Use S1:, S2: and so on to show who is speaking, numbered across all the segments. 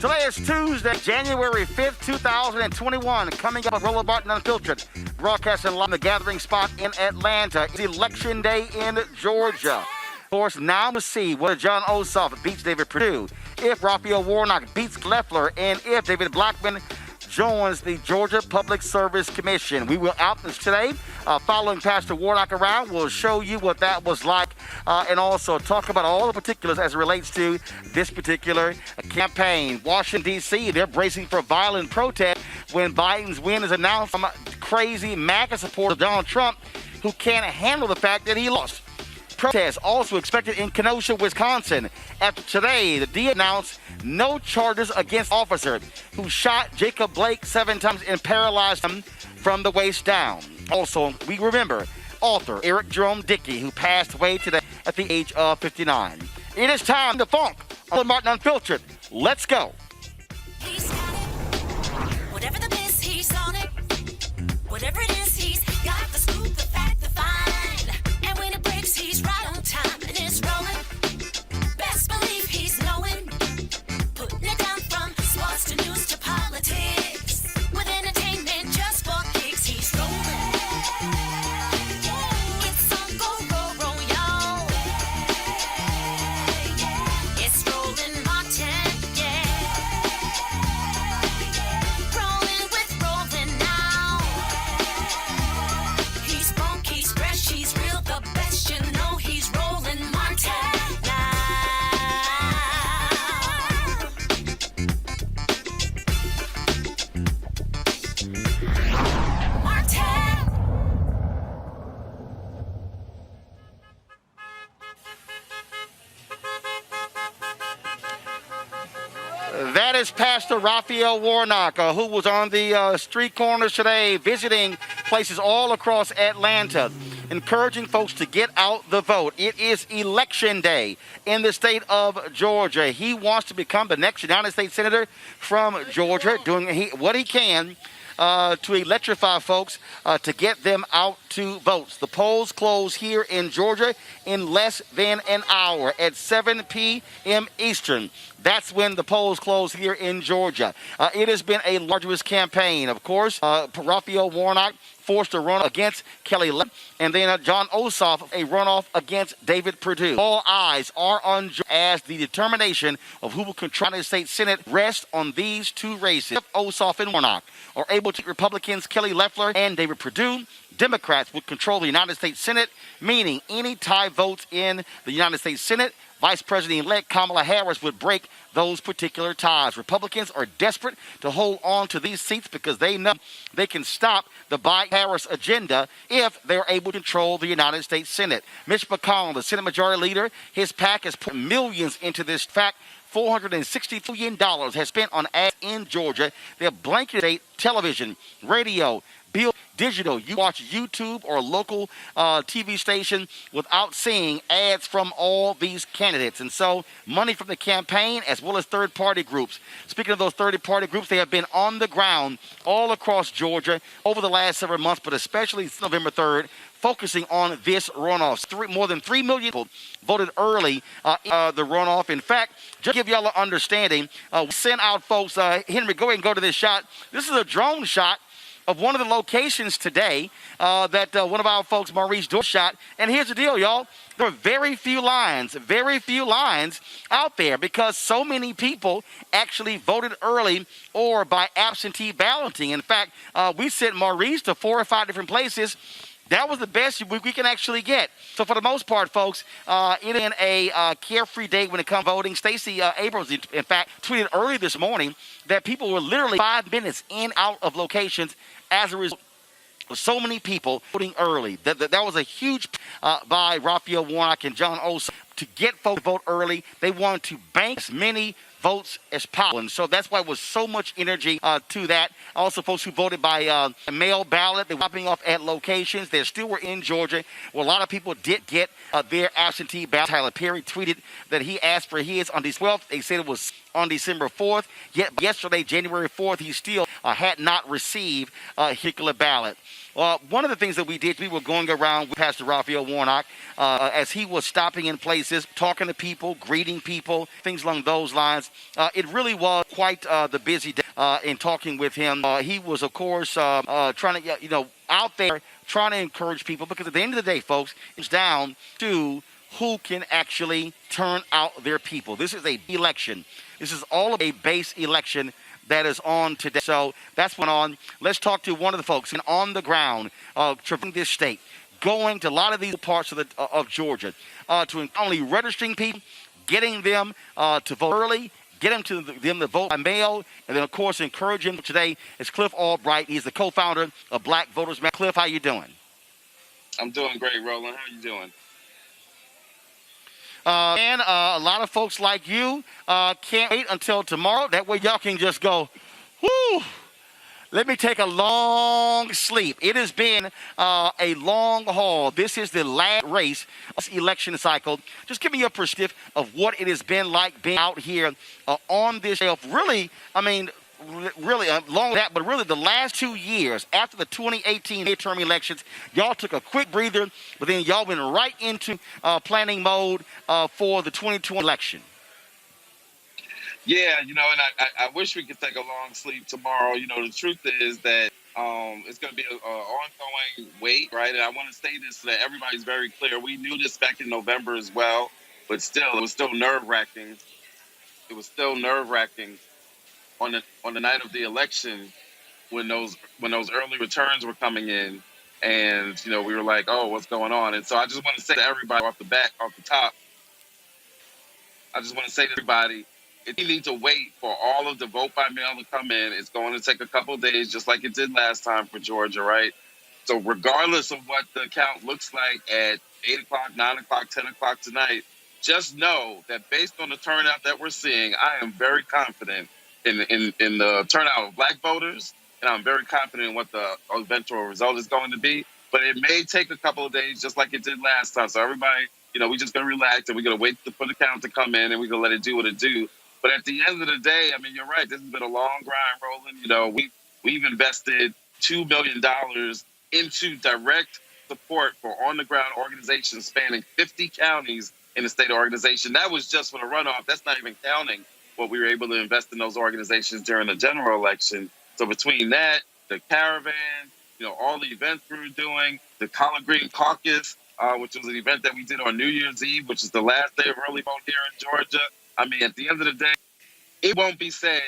S1: Today is Tuesday, January 5th, 2021. Coming up on Roland Unfiltered, broadcasting live from the gathering spot in Atlanta. It's Election Day in Georgia. Of course, now to see whether Jon Ossoff beats David Perdue, if Raphael Warnock beats Loeffler, and if David Blackman joins the Georgia Public Service Commission. We will out this today. Following Pastor Warnock around, we'll show you what that was like and also talk about all the particulars as it relates to this particular campaign. Washington, D.C., they're bracing for violent protest when Biden's win is announced from crazy MAGA supporter Donald Trump, who can't handle the fact that he lost. Protests also expected in Kenosha, Wisconsin. After today, the D announced no charges against officer who shot Jacob Blake 7 times and paralyzed him from the waist down. Also, we remember author Jerome Dickey, who passed away today at the age of 59. It is time to funk on Martin Unfiltered. Let's go.
S2: He's got it. Whatever the miss, he's on it. Whatever it is, he's got the scoop, the fact, the fine. And when it breaks, he's right on time and it's rolling. Best believe he's knowing. Putting it down from sports to news to politics. With entertainment just for kicks, he's rolling. It's on go, y'all. It's Roland Martin, yeah. Rolling with Roland now. He's funk, he's fresh, he's real, the best, you know he's Roland Martin now. Martin.
S1: That is Pastor Raphael Warnock, who was on the street corners today, visiting places all across Atlanta, encouraging folks to get out the vote. It is Election Day in the state of Georgia. He wants to become the next United States Senator from Georgia, doing what he can to electrify folks to get them out to vote. The polls close here in Georgia in less than an hour at 7 p.m. Eastern. That's when the polls close here in Georgia. It has been a arduous campaign. Of course, Raphael Warnock forced a run against Kelly Loeffler, and then Jon Ossoff a runoff against David Perdue. All eyes are on Georgia as the determination of who will control the United States Senate rests on these two races. If Ossoff and Warnock are able to Republicans Kelly Loeffler and David Perdue, Democrats would control the United States Senate, meaning any tie votes in the United States Senate, Vice President-elect Kamala Harris would break those particular ties. Republicans are desperate to hold on to these seats because they know they can stop the Biden-Harris agenda if they're able to control the United States Senate. Mitch McConnell, the Senate Majority Leader, his PAC has put millions into this. fact, $460 million has spent on ads in Georgia. They have blanketed state television, radio, bill, digital. You watch YouTube or local TV station without seeing ads from all these candidates. And so money from the campaign as well as third-party groups. Speaking of those third-party groups, they have been on the ground all across Georgia over the last several months, but especially November 3rd, focusing on this runoff. More than 3 million people voted early in the runoff. In fact, just to give y'all an understanding, we sent out folks, Henry, go ahead and go to this shot. This is a drone shot of one of the locations today that one of our folks, Maurice Dorr, shot. And here's the deal, y'all. There are very few lines out there because so many people actually voted early or by absentee balloting. In fact, we sent Maurice to 4 or 5 different places. That was the best we can actually get. So for the most part, folks, it is a carefree day when it comes to voting. Stacey Abrams, in fact, tweeted early this morning that people were literally 5 minutes in out of locations as a result of so many people voting early. That was a huge by Raphael Warnock and Jon Ossoff to get folks to vote early. They wanted to bank as many votes as possible. And so that's why it was so much energy to that. Also, folks who voted by mail ballot, they were dropping off at locations. They still were in Georgia, where a lot of people did get their absentee ballot. Tyler Perry tweeted that he asked for his on the 12th. They said it was on December 4th. Yet yesterday, January 4th, he still had not received a particular ballot. One of the things that we did, we were going around with Pastor Raphael Warnock as he was stopping in places, talking to people, greeting people, things along those lines. It really was quite the busy day in talking with him. He was, of course, trying to, out there trying to encourage people, because at the end of the day, folks, it's down to who can actually turn out their people. This is a election. This is all of a base election that is on today. So that's what's on. Let's talk to one of the folks on the ground, traversing this state, going to a lot of these parts of Georgia, to not only registering people, getting them to vote early, get them to vote by mail, and then, of course, encourage him. Today is Cliff Albright. He's the co-founder of Black Voters Matter. Cliff, how you doing?
S3: I'm doing great, Roland. How you doing?
S1: And a lot of folks like you can't wait until tomorrow. That way y'all can just go, whoo, let me take a long sleep. It has been a long haul. This is the last race of this election cycle. Just give me your perspective of what it has been like being out here on this day. Really, along with that, but really the last 2 years after the 2018 midterm elections, y'all took a quick breather, but then y'all went right into planning mode for the 2020 election.
S3: Yeah, and I wish we could take a long sleep tomorrow. The truth is that it's going to be an ongoing wait, right? And I want to say this so that everybody's very clear. We knew this back in November as well, but still, it was still nerve-wracking. It was still nerve-wracking on the night of the election when those early returns were coming in, and we were like, oh, what's going on? And so I just want to say to everybody off the top, I just want to say to everybody, if you need to wait for all of the vote by mail to come in, it's going to take a couple of days, just like it did last time for Georgia, right? So regardless of what the count looks like at 8 o'clock, 9 o'clock, 10 o'clock tonight, just know that based on the turnout that we're seeing, I am very confident in the turnout of Black voters, and I'm very confident in what the eventual result is going to be. But it may take a couple of days, just like it did last time. So everybody, we're just going to relax, and we're going to wait for the count to come in, and we're going to let it do what it do. But at the end of the day, you're right. This has been a long grind, Roland. We've invested $2 million into direct support for on-the-ground organizations spanning 50 counties in the state organization. That was just for the runoff. That's not even counting what we were able to invest in those organizations during the general election. So between that, the caravan, all the events we were doing, the Collard Green Caucus, which was an event that we did on New Year's Eve, which is the last day of early vote here in Georgia. At the end of the day, it won't be said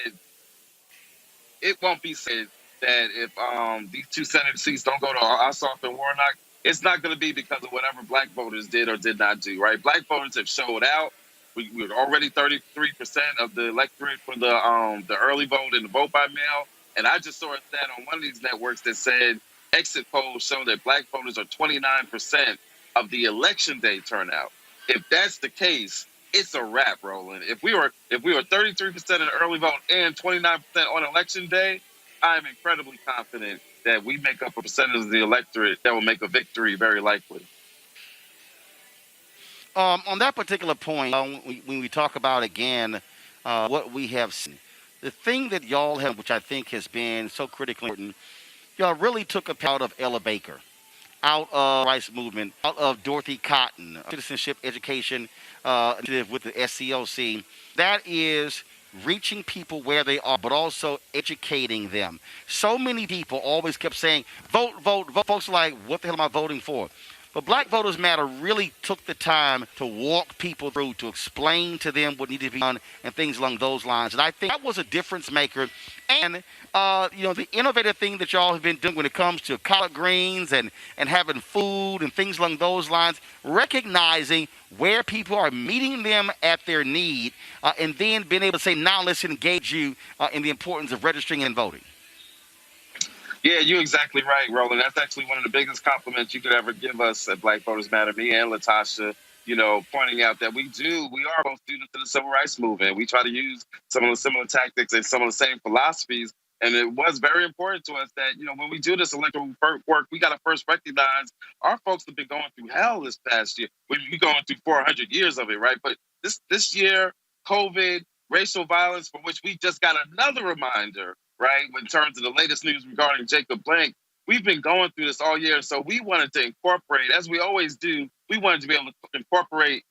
S3: that if these two Senate seats don't go to Ossoff and Warnock, it's not going to be because of whatever Black voters did or did not do, right? Black voters have showed out. We were already 33% of the electorate for the early vote and the vote by mail. And I just saw a stat on one of these networks that said exit polls show that Black voters are 29% of the election day turnout. If that's the case, it's a wrap, Roland. If we were 33% of the early vote and 29% on election day, I'm incredibly confident that we make up a percentage of the electorate that will make a victory very likely.
S1: On that particular point, when we talk about, again, what we have seen, the thing that y'all have, which I think has been so critically important, y'all really took a out of Ella Baker, out of rights movement, out of Dorothy Cotton, citizenship education with the SCLC. That is reaching people where they are, but also educating them. So many people always kept saying, vote, vote, vote. Folks are like, what the hell am I voting for? But Black Voters Matter really took the time to walk people through, to explain to them what needed to be done and things along those lines. And I think that was a difference maker. And, the innovative thing that y'all have been doing when it comes to collard greens and having food and things along those lines, recognizing where people are meeting them at their need, and then being able to say, now let's engage you in the importance of registering and voting.
S3: Yeah, you're exactly right, Roland. That's actually one of the biggest compliments you could ever give us at Black Voters Matter, me and Latasha, pointing out that we are both students of the civil rights movement. We try to use some of the similar tactics and some of the same philosophies. And it was very important to us that, when we do this electoral work, we got to first recognize our folks have been going through hell this past year. We're going through 400 years of it, right? But this year, COVID, racial violence, for which we just got another reminder right? In terms of the latest news regarding Jacob Blank, we've been going through this all year. So we wanted to incorporate, as we always do, we wanted to be able to incorporate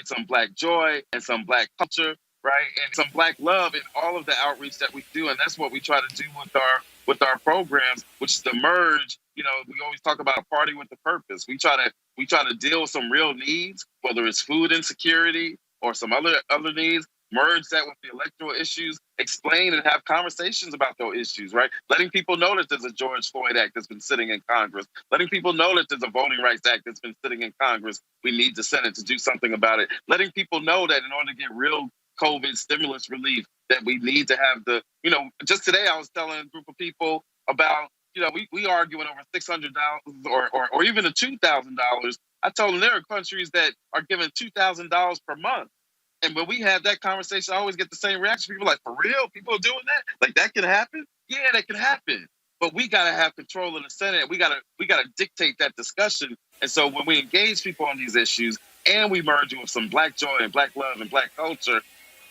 S3: some Black joy and some Black culture, right, and some Black love in all of the outreach that we do, and that's what we try to do with our programs, which is to merge. You know, we always talk about a party with a purpose. We try to deal with some real needs, whether it's food insecurity or some other needs. Merge that with the electoral issues, explain and have conversations about those issues, right? Letting people know that there's a George Floyd Act that's been sitting in Congress, letting people know that there's a Voting Rights Act that's been sitting in Congress. We need the Senate to do something about it. Letting people know that in order to get real COVID stimulus relief, that we need to have just today I was telling a group of people about, we arguing over $600 or even a $2,000. I told them there are countries that are giving $2,000 per month. And when we have that conversation, I always get the same reaction. People are like, for real? People are doing that? Like, that can happen? Yeah, that can happen. But we got to have control in the Senate. We got to dictate that discussion. And so when we engage people on these issues and we merge it with some Black joy and Black love and Black culture,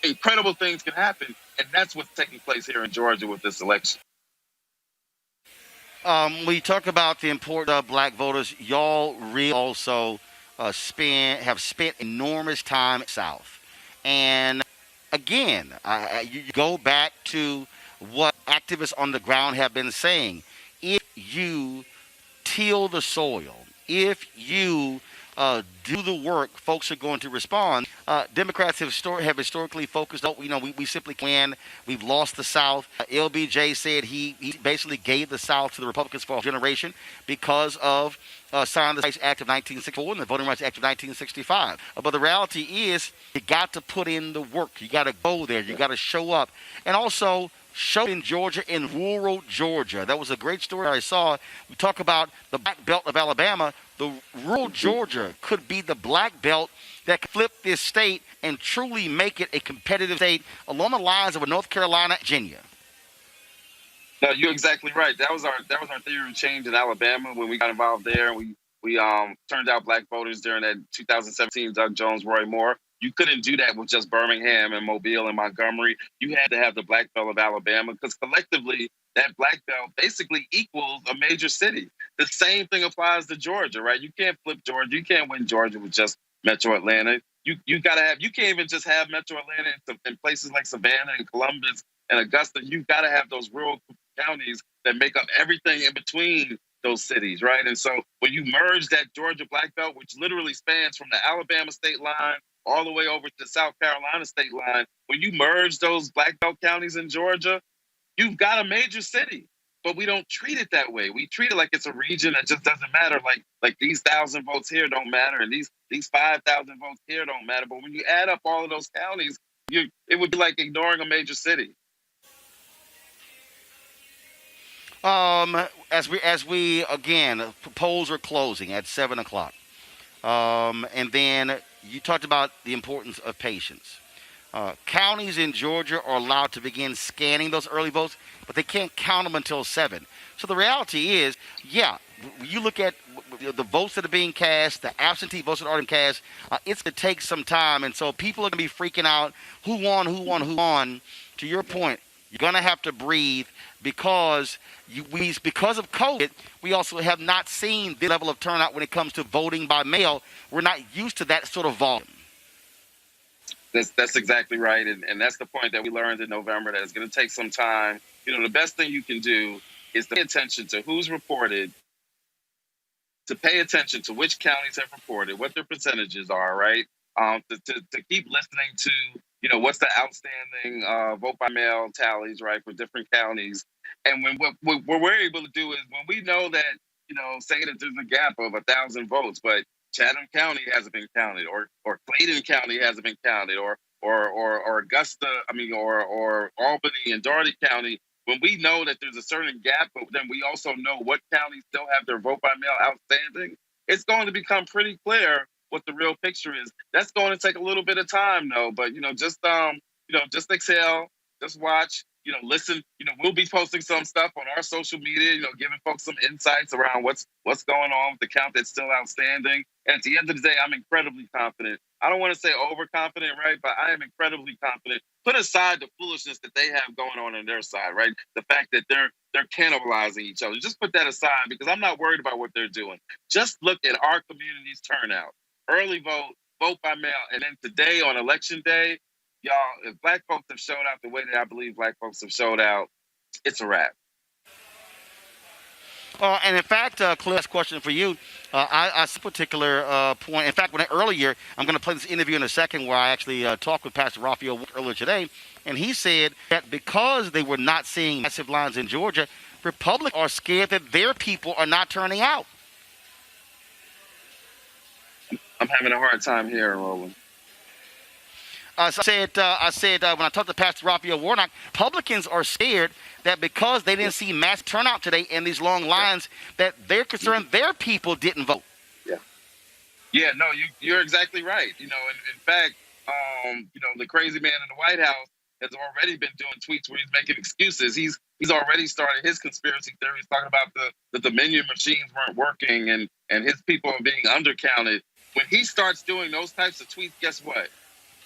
S3: incredible things can happen. And that's what's taking place here in Georgia with this election.
S1: We talk about the importance of Black voters. Y'all really also have spent enormous time in the South. And again, you go back to what activists on the ground have been saying. If you till the soil, if you do the work, folks are going to respond. Democrats have historically focused on, we simply can. We've lost the South. LBJ said he basically gave the South to the Republicans for a generation because of signing the Rights Act of 1964 and the Voting Rights Act of 1965. But the reality is you got to put in the work. You got to go there. You got to show up. And also show in Georgia, in rural Georgia. That was a great story I saw. We talk about the Black Belt of Alabama. The rural Georgia could be the Black Belt that could flip this state and truly make it a competitive state along the lines of a North Carolina, Virginia.
S3: No, you're exactly right. That was our theory of change in Alabama when we got involved there. We turned out Black voters during that 2017 Doug Jones, Roy Moore. You couldn't do that with just Birmingham and Mobile and Montgomery. You had to have the Black Belt of Alabama because collectively that Black Belt basically equals a major city. The same thing applies to Georgia, right? You can't flip Georgia. You can't win Georgia with just Metro Atlanta. You can't even just have Metro Atlanta in places like Savannah and Columbus and Augusta. You've got to have those rural counties that make up everything in between those cities, right? And so when you merge that Georgia Black Belt, which literally spans from the Alabama state line all the way over to the South Carolina state line, when you merge those Black Belt counties in Georgia, you've got a major city. But we don't treat it that way. We treat it like it's a region that just doesn't matter. Like these 1,000 votes here don't matter, and these 5,000 votes here don't matter. But when you add up all of those counties, it would be like ignoring a major city.
S1: As we again, polls are closing at 7:00, and then you talked about the importance of patience. Counties in Georgia are allowed to begin scanning those early votes, but they can't count them until 7. So the reality is, you look at the votes that are being cast, the absentee votes that are being cast, it's going to take some time. And so people are going to be freaking out, who won. To your point, you're going to have to breathe because of COVID, we also have not seen the level of turnout when it comes to voting by mail. We're not used to that sort of volume.
S3: That's exactly right. And that's the point that we learned in November, that it's going to take some time. The best thing you can do is to pay attention to who's reported, to pay attention to which counties have reported, what their percentages are, right? To keep listening to, what's the outstanding vote by mail tallies, right, for different counties. And what we're able to do is when we know that, say that there's a gap of 1,000 votes, but Chatham County hasn't been counted, or Clayton County hasn't been counted, or Augusta, or Albany and Dougherty County. When we know that there's a certain gap, but then we also know what counties still have their vote by mail outstanding, it's going to become pretty clear what the real picture is. That's going to take a little bit of time, though. But just exhale, just watch, listen. We'll be posting some stuff on our social media. Giving folks some insights around what's going on with the count that's still outstanding. And at the end of the day, I'm incredibly confident. I don't want to say overconfident, right? But I am incredibly confident. Put aside the foolishness that they have going on their side, right? The fact that they're cannibalizing each other. Just put that aside because I'm not worried about what they're doing. Just look at our community's turnout. Early vote by mail, and then today on election day, y'all, if Black folks have showed out the way that I believe Black folks have showed out, it's a wrap.
S1: And in fact, Cliff, last question for you. I see a particular point. In fact, earlier, I'm going to play this interview in a second where I actually talked with Pastor Raphael earlier today, and he said that because they were not seeing massive lines in Georgia, Republicans are scared that their people are not turning out.
S3: I'm having a hard time hearing, Roland.
S1: I said when I talked to Pastor Raphael Warnock, Republicans are scared that because they didn't see mass turnout today in these long lines, that they're concerned their people didn't vote.
S3: Yeah, no, you're exactly right. In fact, the crazy man in the White House has already been doing tweets where he's making excuses. He's already started his conspiracy theories talking about the Dominion machines weren't working and his people are being undercounted. When he starts doing those types of tweets, guess what?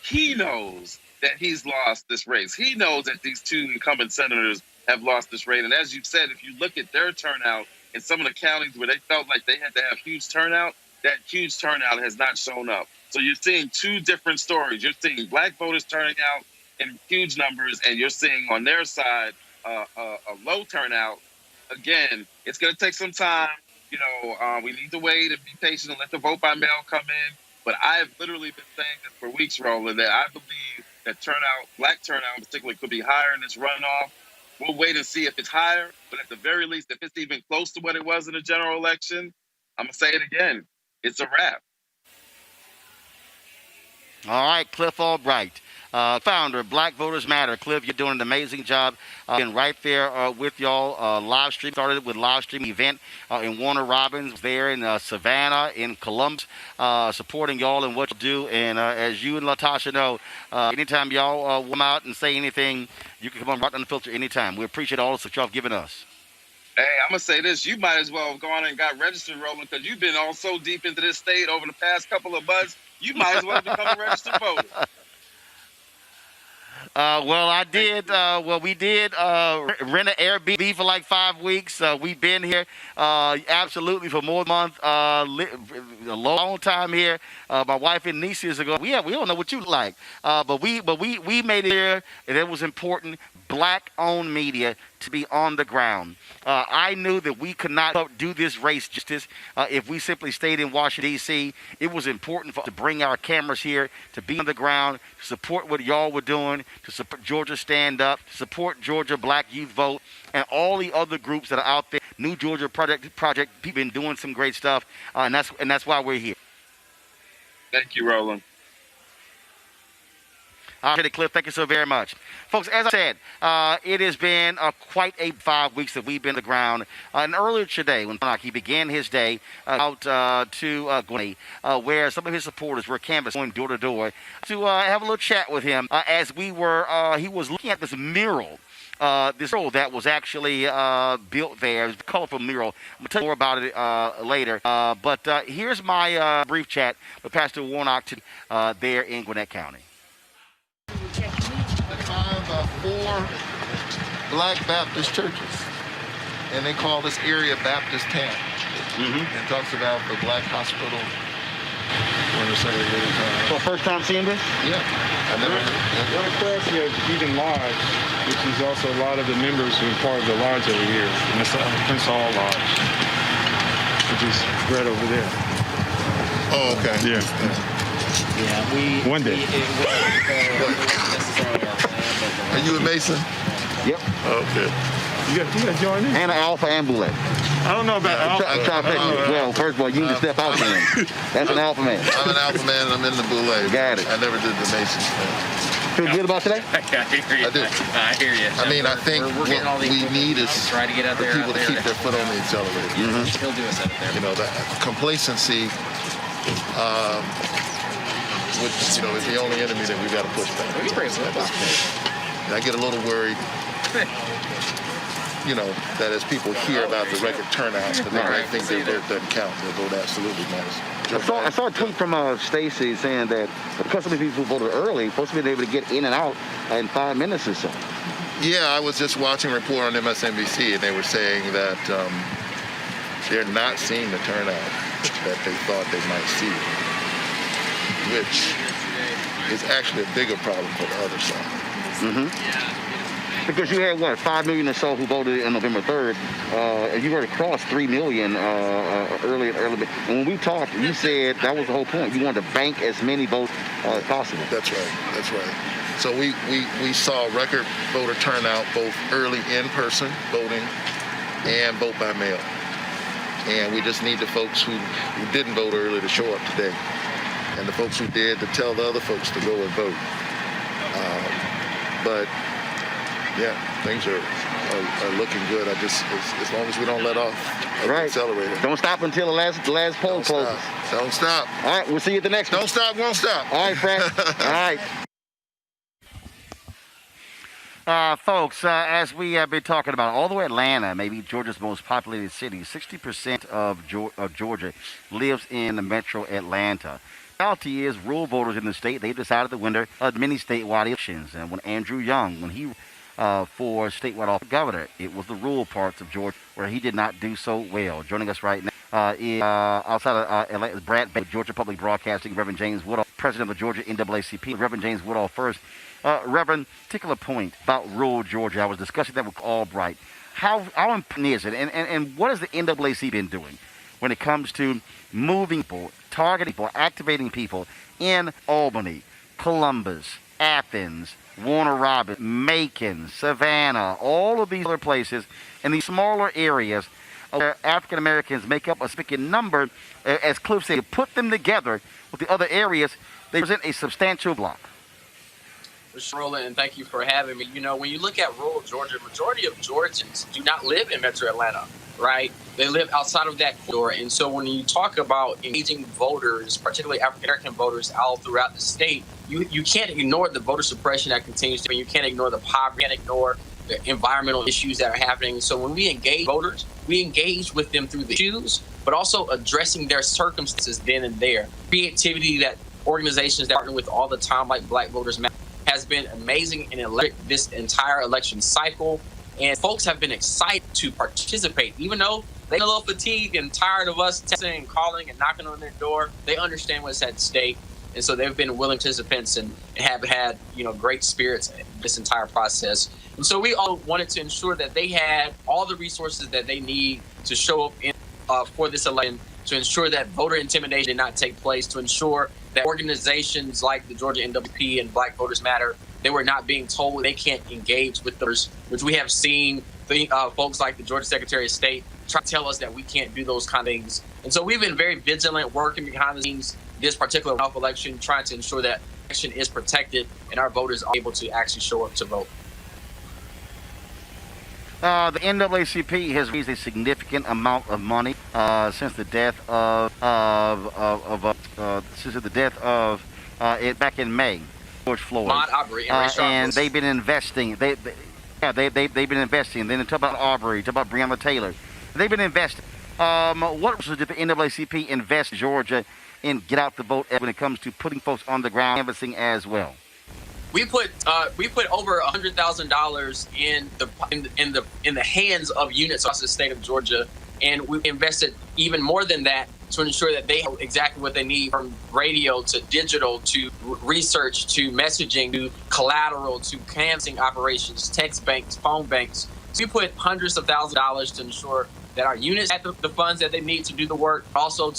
S3: He knows that he's lost this race. He knows that these two incumbent senators have lost this race. And as you said, if you look at their turnout in some of the counties where they felt like they had to have huge turnout, that huge turnout has not shown up. So you're seeing two different stories. You're seeing Black voters turning out in huge numbers, and you're seeing on their side a low turnout. Again, it's going to take some time. We need to wait and be patient and let the vote by mail come in. But I have literally been saying this for weeks, Roland, that I believe that Black turnout in particular, could be higher in this runoff. We'll wait and see if it's higher. But at the very least, if it's even close to what it was in the general election, I'm going to say it again. It's a wrap.
S1: All right, Cliff Albright, founder of Black Voters Matter. Cliff, you're doing an amazing job. Been right there with y'all. Live stream started with live stream event in Warner Robins there in Savannah, in Columbus, supporting y'all and what you do. And as you and Latasha know, anytime y'all come out and say anything, you can come on right on the filter anytime. We appreciate all the support y'all have given us.
S3: Hey, I'm going to say this. You might as well have gone and got registered, Roland, because you've been all so deep into this state over the past couple of months. You might as well become a registered voter.
S1: I did. We did rent an Airbnb for like 5 weeks. We've been here absolutely for more than a month. A long time here. My wife and niece years ago. We don't know what you like, but we made it here, and it was important. Black-owned media to be on the ground. I knew that we could not do this race justice if we simply stayed in Washington, D.C. It was important for us to bring our cameras here, to be on the ground, to support what y'all were doing, to support Georgia Stand Up, to support Georgia Black Youth Vote, and all the other groups that are out there. New Georgia Project, people been doing some great stuff, and that's why we're here.
S3: Thank you, Roland.
S1: All right, Cliff, thank you so very much. Folks, as I said, it has been quite 5 weeks that we've been on the ground. And earlier today, when he began his day out to Gwinnett, where some of his supporters were canvassing, going door to door, to have a little chat with him as he was looking at this mural. This mural that was actually built there. It was a colorful mural. I'm going to tell you more about it later. But here's my brief chat with Pastor Warnock there in Gwinnett County.
S4: 4 Black Baptist churches, and they call this area Baptist Camp. It talks about the Black hospital.
S1: So first time seeing this?
S4: Yeah, I never heard.
S5: Well, across here, Eden Lodge, which is also a lot of the members who are part of the lodge over here, and it's Prince Hall Lodge, which is right over there.
S4: Oh, okay.
S5: Yeah.
S6: Yeah,
S5: one day.
S4: Are you a Mason?
S1: Yep.
S4: Okay.
S5: You got to join in.
S1: And an Alpha Ambulance.
S5: I don't know about
S1: I'm trying to figure. Well, first of all, you need to step out there. That's an Alpha man.
S4: I'm an Alpha man, and I'm in the Boule.
S1: Got it.
S4: I never did the Mason thing.
S1: Feel good about today?
S6: I hear you.
S4: I do.
S6: I hear you.
S4: I mean, I think what we need is
S6: try to get out
S4: for
S6: there,
S4: people to keep their foot on the accelerator.
S6: He'll do us out there.
S4: You know, that complacency, which, is the only enemy that we've got to push back.
S6: We can bring some up.
S4: I get a little worried you know, that as people hear about the record turnout, that they might think their vote doesn't count. Their vote absolutely matters.
S1: I saw a tweet from Stacy saying that because so many people voted early, supposed to be able to get in and out in 5 minutes or so.
S4: Yeah, I was just watching a report on MSNBC, and they were saying that they're not seeing the turnout that they thought they might see, which is actually a bigger problem for the other side.
S1: Mm-hmm. Because you had, 5 million or so who voted on November 3rd, and you already crossed 3 million early. And when we talked, you said that was the whole point. You wanted to bank as many votes as possible.
S4: That's right. So we saw record voter turnout, both early in-person voting and vote by mail. And we just need the folks who didn't vote early to show up today. And the folks who did to tell the other folks to go and vote. But yeah, things are looking good. As long as we don't let off the accelerator.
S1: Don't stop until the last poll closes.
S4: Don't stop.
S1: All right, we'll see you at the next one.
S4: Don't stop, won't stop.
S1: All right, Fred. All right. Folks, as we have been talking about, although Atlanta may be Georgia's most populated city, 60% of Georgia lives in the metro Atlanta. The reality is, rural voters in the state, they decided to win many statewide elections. And when Andrew Young, when he for statewide office governor, it was the rural parts of Georgia where he did not do so well. Joining us right now is outside of Atlanta, Brad Bates, Georgia Public Broadcasting, Reverend James Woodall, president of the Georgia NAACP. Reverend James Woodall first. Reverend, particular point about rural Georgia. I was discussing that with Albright. How important is it, and what has the NAACP been doing when it comes to moving people, targeting people, activating people in Albany, Columbus, Athens, Warner Robins, Macon, Savannah, all of these other places in these smaller areas where African Americans make up a significant number, as Cliff said, put them together with the other areas, they present a substantial block.
S6: Roland, and thank you for having me. You know, when you look at rural Georgia, majority of Georgians do not live in Metro Atlanta, right? They live outside of that corridor. And so when you talk about engaging voters, particularly African-American voters all throughout the state, you can't ignore the voter suppression that continues to be. You can't ignore the poverty, you can't ignore the environmental issues that are happening. So when we engage voters, we engage with them through the issues, but also addressing their circumstances then and there. Creativity that organizations that partner with all the time, like Black Voters Matter, has been amazing in this entire election cycle. And folks have been excited to participate, even though they're a little fatigued and tired of us texting and calling and knocking on their door. They understand what's at stake. And so they've been willing participants and have had, great spirits in this entire process. And so we all wanted to ensure that they had all the resources that they need to show up for this election, to ensure that voter intimidation did not take place, to ensure that organizations like the Georgia NAACP and Black Voters Matter, they were not being told they can't engage with those, which we have seen folks like the Georgia Secretary of State try to tell us that we can't do those kind of things. And so we've been very vigilant, working behind the scenes this particular runoff election, trying to ensure that election is protected and our voters are able to actually show up to vote.
S1: The NAACP has raised a significant amount of money since the death of back in May, George Floyd.
S6: Ahmaud Arbery and Ray
S1: and they've been investing. They've been investing. Then talk about Arbery, talk about Breonna Taylor. They've been investing. What did the NAACP invest in Georgia and get out the vote when it comes to putting folks on the ground, canvassing as well?
S6: We put over $100,000 in the hands of units across the state of Georgia, and we invested even more than that to ensure that they have exactly what they need, from radio to digital to research to messaging to collateral to canvassing operations, text banks, phone banks. So we put hundreds of thousands of dollars to ensure that our units have the funds that they need to do the work, also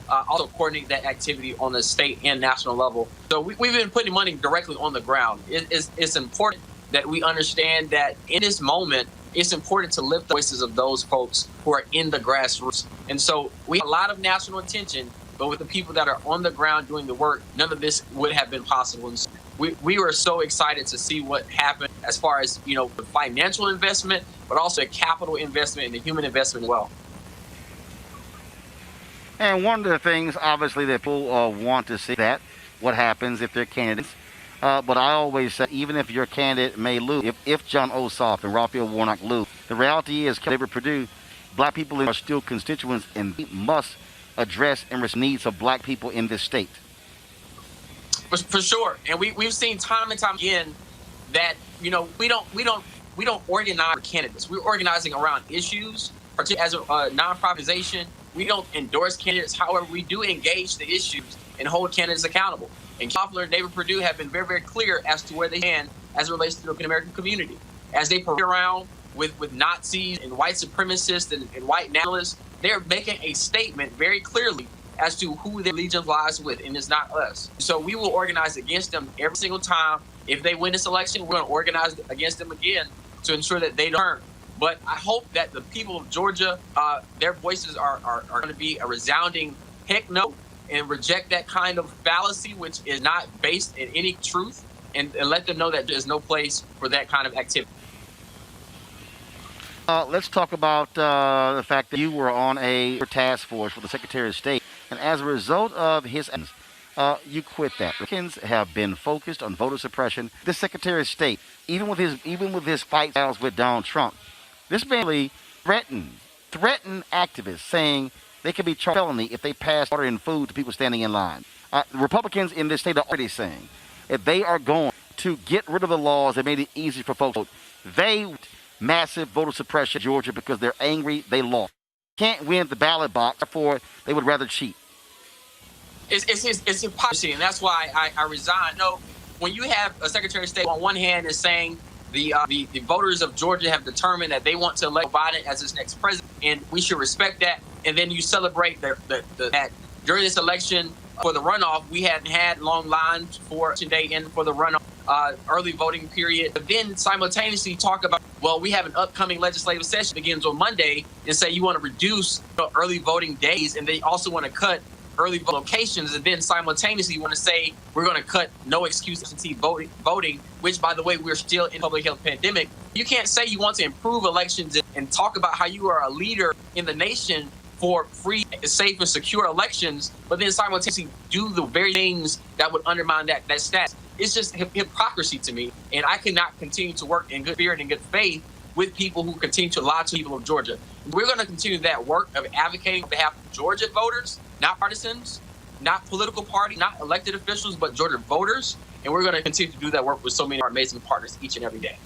S6: coordinate that activity on the state and national level. So we've been putting money directly on the ground. It's important that we understand that in this moment, it's important to lift the voices of those folks who are in the grassroots. And so we have a lot of national attention, but with the people that are on the ground doing the work, none of this would have been possible. And so we were so excited to see what happened as far as, the financial investment, but also a capital investment and the human investment as well. And
S1: one of the things, obviously, that people want to see what happens if their candidates But I always say, even if your candidate may lose, if John Ossoff and Raphael Warnock lose, the reality is, David Perdue, black people are still constituents, and we must address and respect needs of black people in this state.
S6: For sure, and we've seen time and time again that we don't organize for candidates. We're organizing around issues, particularly as a non-profitization. We don't endorse candidates. However, we do engage the issues and hold candidates accountable. And Koffler and David Perdue have been very, very clear as to where they stand as it relates to the African American community. As they parade around with Nazis and white supremacists and white nationalists, they're making a statement very clearly as to who their allegiance lies with, and it's not us. So we will organize against them every single time. If they win this election, we're going to organize against them again to ensure that they don't turn. But I hope that the people of Georgia, their voices are going to be a resounding heck no, and reject that kind of fallacy, which is not based in any truth, and let them know that there's no place for that kind of activity.
S1: Let's talk about the fact that you were on a task force with the Secretary of State, and as a result of his actions, you quit that. Republicans have been focused on voter suppression. This Secretary of State, even with his fight battles with Donald Trump, this man really threatened activists, saying they could be charged felony if they pass water and food to people standing in line. Republicans in this state are already saying if they are going to get rid of the laws that made it easy for folks to vote, they want massive voter suppression in Georgia because they're angry they lost. Can't win the ballot box, therefore they would rather cheat.
S6: It's hypocrisy, and that's why I resigned. No, when you have a Secretary of State on one hand is saying the voters of Georgia have determined that they want to elect Biden as his next president, and we should respect that. And then you celebrate that during this election for the runoff, we hadn't had long lines for election day and for the runoff early voting period. But then simultaneously talk about, well, we have an upcoming legislative session that begins on Monday, and say you want to reduce early voting days, and they also want to cut early locations, and then simultaneously you want to say we're going to cut no excuse absentee voting, which, by the way, we're still in public health pandemic. You can't say you want to improve elections and talk about how you are a leader in the nation for free, safe, and secure elections, but then simultaneously do the very things that would undermine that status. It's just hypocrisy to me, and I cannot continue to work in good spirit and good faith with people who continue to lie to people of Georgia. We're going to continue that work of advocating on behalf of Georgia voters, not partisans, not political parties, not elected officials, but Georgia voters. And we're going to continue to do that work with so many of our amazing partners each and every day.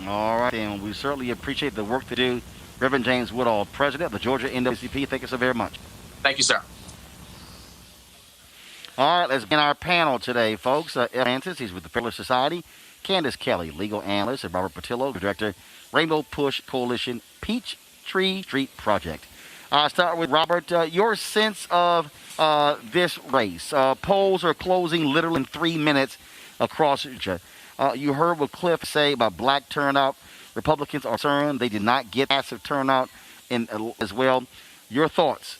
S1: All right, and we certainly appreciate the work to do. Reverend James Woodall, President of the Georgia NAACP, thank you so very much.
S6: Thank you, sir.
S1: All right, let's begin our panel today, folks. Francis, he's with the Fairless Society. Candace Kelly, legal analyst, and Robert Patillo, director, Rainbow Push Coalition, Peachtree Street Project. I'll start with Robert. Your sense of this race. Polls are closing literally in 3 minutes across Georgia. You heard what Cliff say about black turnout. Republicans are concerned they did not get massive turnout as well. Your thoughts?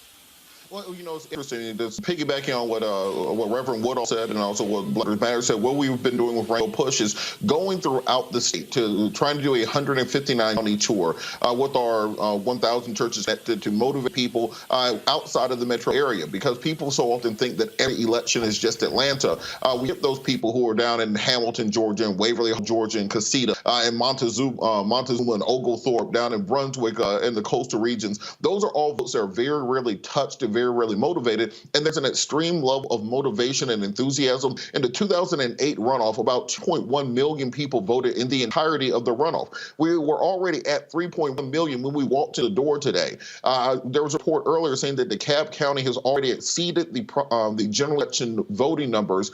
S4: Well, it's interesting. Just piggybacking on what Reverend Woodall said, and also what Black Lives Matter said, what we've been doing with Rainbow Push is going throughout the state to trying to do a 159 county tour with our 1,000 churches to motivate people outside of the metro area, because people so often think that every election is just Atlanta. We get those people who are down in Hamilton, Georgia, and Waverly, Georgia, and Casita, and Montezuma and Oglethorpe down in Brunswick, in the coastal regions. Those are all votes that are very rarely touched and very really motivated, and there's an extreme level of motivation and enthusiasm. In the 2008 runoff, about 2.1 million people voted in the entirety of the runoff. We were already at 3.1 million when we walked to the door today. There was a report earlier saying that DeKalb County has already exceeded the general election voting numbers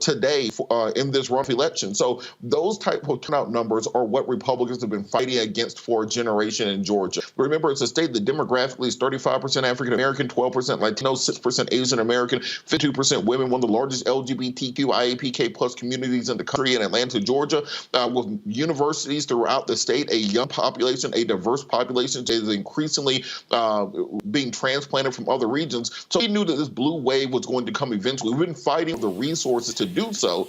S4: today in this runoff election. So those type of turnout numbers are what Republicans have been fighting against for a generation in Georgia. Remember, it's a state that demographically is 35% African American, 12% Latino, 6% Asian American, 52% women, one of the largest LGBTQ IAPK plus communities in the country in Atlanta, Georgia, with universities throughout the state, a young population, a diverse population that is increasingly being transplanted from other regions. So we knew that this blue wave was going to come eventually. We've been fighting the resources to do so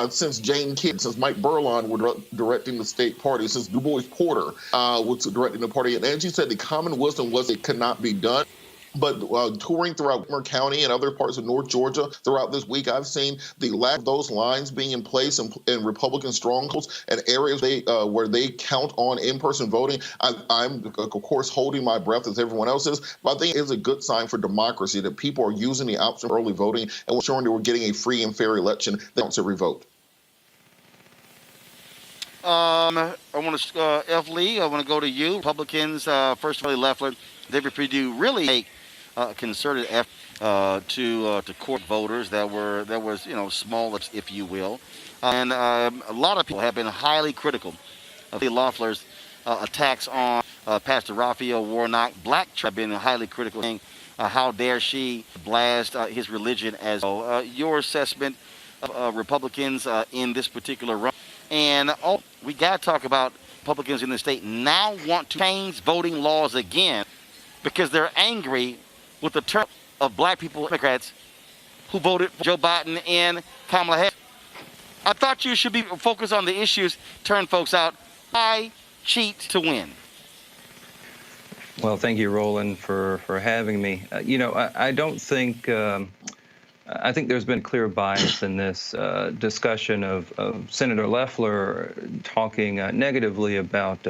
S4: since Jane Kidd, since Mike Burlon were directing the state party, since Du Bois Porter was directing the party. And as you said, the common wisdom was it could not be done. But touring throughout Montgomery County and other parts of North Georgia throughout this week, I've seen the lack of those lines being in place in Republican strongholds and areas where they count on in-person voting. I'm, of course, holding my breath as everyone else is, but I think it is a good sign for democracy that people are using the option of early voting and ensuring that we're getting a free and fair election that counts every vote.
S1: I want to, F. Lee, I want to go to you. Republicans, first of all, Loeffler, David Perdue really make concerted effort to court voters that was small, if you will, and a lot of people have been highly critical of the Loeffler's attacks on Pastor Raphael Warnock. Black church have been highly critical, saying how dare she blast his religion as well. Your assessment of Republicans in this particular run, and we got to talk about Republicans in the state now want to change voting laws again because they're angry with the turn of black people, Democrats, who voted for Joe Biden and Kamala Harris. I thought you should be focused on the issues, turn folks out. Why cheat to win?
S7: Well, thank you, Roland, for having me. I don't think, I think there's been clear bias in this discussion of Senator Loeffler talking negatively about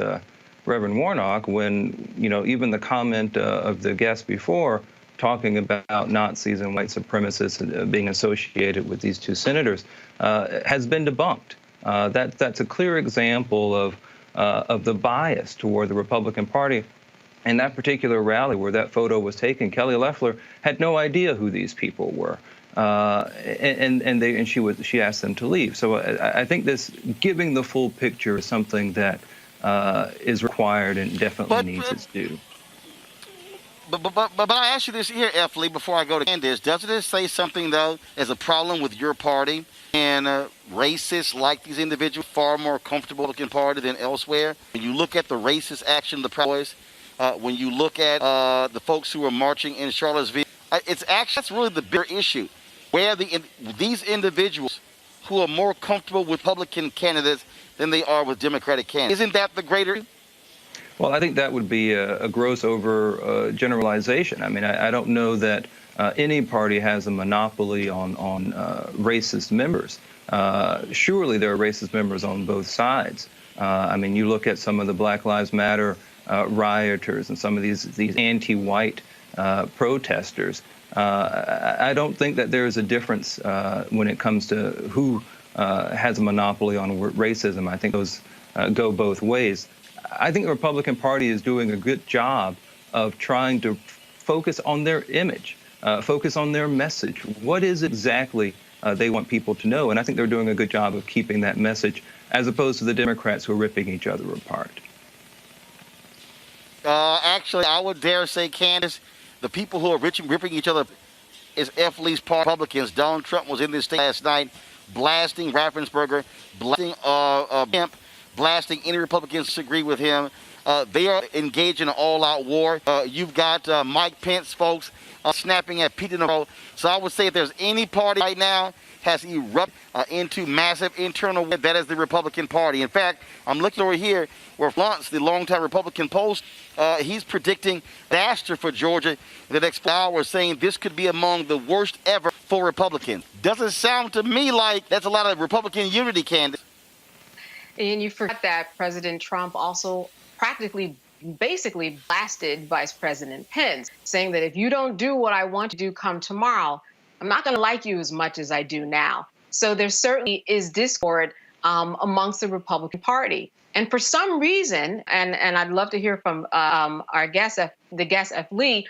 S7: Reverend Warnock when, even the comment of the guest before talking about Nazis and white supremacists being associated with these two senators has been debunked. That's a clear example of the bias toward the Republican Party. In that particular rally where that photo was taken, Kelly Loeffler had no idea who these people were. And she asked them to leave. So I think this giving the full picture is something that is required and definitely needs its due.
S1: But I ask you this here, F. Lee, before I go to Candace, doesn't it say something, though, as a problem with your party and racists like these individuals far more comfortable looking party than elsewhere? When you look at the racist action of the Proud Boys, when you look at the folks who are marching in Charlottesville, that's really the bigger issue, where these individuals who are more comfortable with Republican candidates than they are with Democratic candidates. Isn't that the greater?
S7: Well, I think that would be a gross overgeneralization. I mean, I don't know that any party has a monopoly on racist members. Surely there are racist members on both sides. I mean, you look at some of the Black Lives Matter rioters and some of these anti-white protesters. I don't think that there is a difference when it comes to who has a monopoly on racism. I think those go both ways. I think the Republican Party is doing a good job of trying to focus on their image, focus on their message. What is exactly they want people to know? And I think they're doing a good job of keeping that message, as opposed to the Democrats who are ripping each other apart.
S1: Actually, I would dare say, Candace, the people who are ripping each other is F. Lee's party Republicans. Donald Trump was in this state last night blasting Raffensperger, blasting Kemp, blasting any Republicans who disagree with him. They are engaged in an all-out war. You've got Mike Pence folks snapping at Pete Navarro. So I would say if there's any party right now has erupted into massive internal war, that is the Republican Party. In fact, I'm looking over here where Lance, the longtime Republican post, he's predicting disaster for Georgia in the next 4 hours, saying this could be among the worst ever for Republicans. Doesn't sound to me like that's a lot of Republican unity, Candace.
S8: And you forget that President Trump also basically blasted Vice President Pence, saying that if you don't do what I want to do come tomorrow, I'm not going to like you as much as I do now. So there certainly is discord amongst the Republican Party. And for some reason, and I'd love to hear from our guest, the guest F. Lee,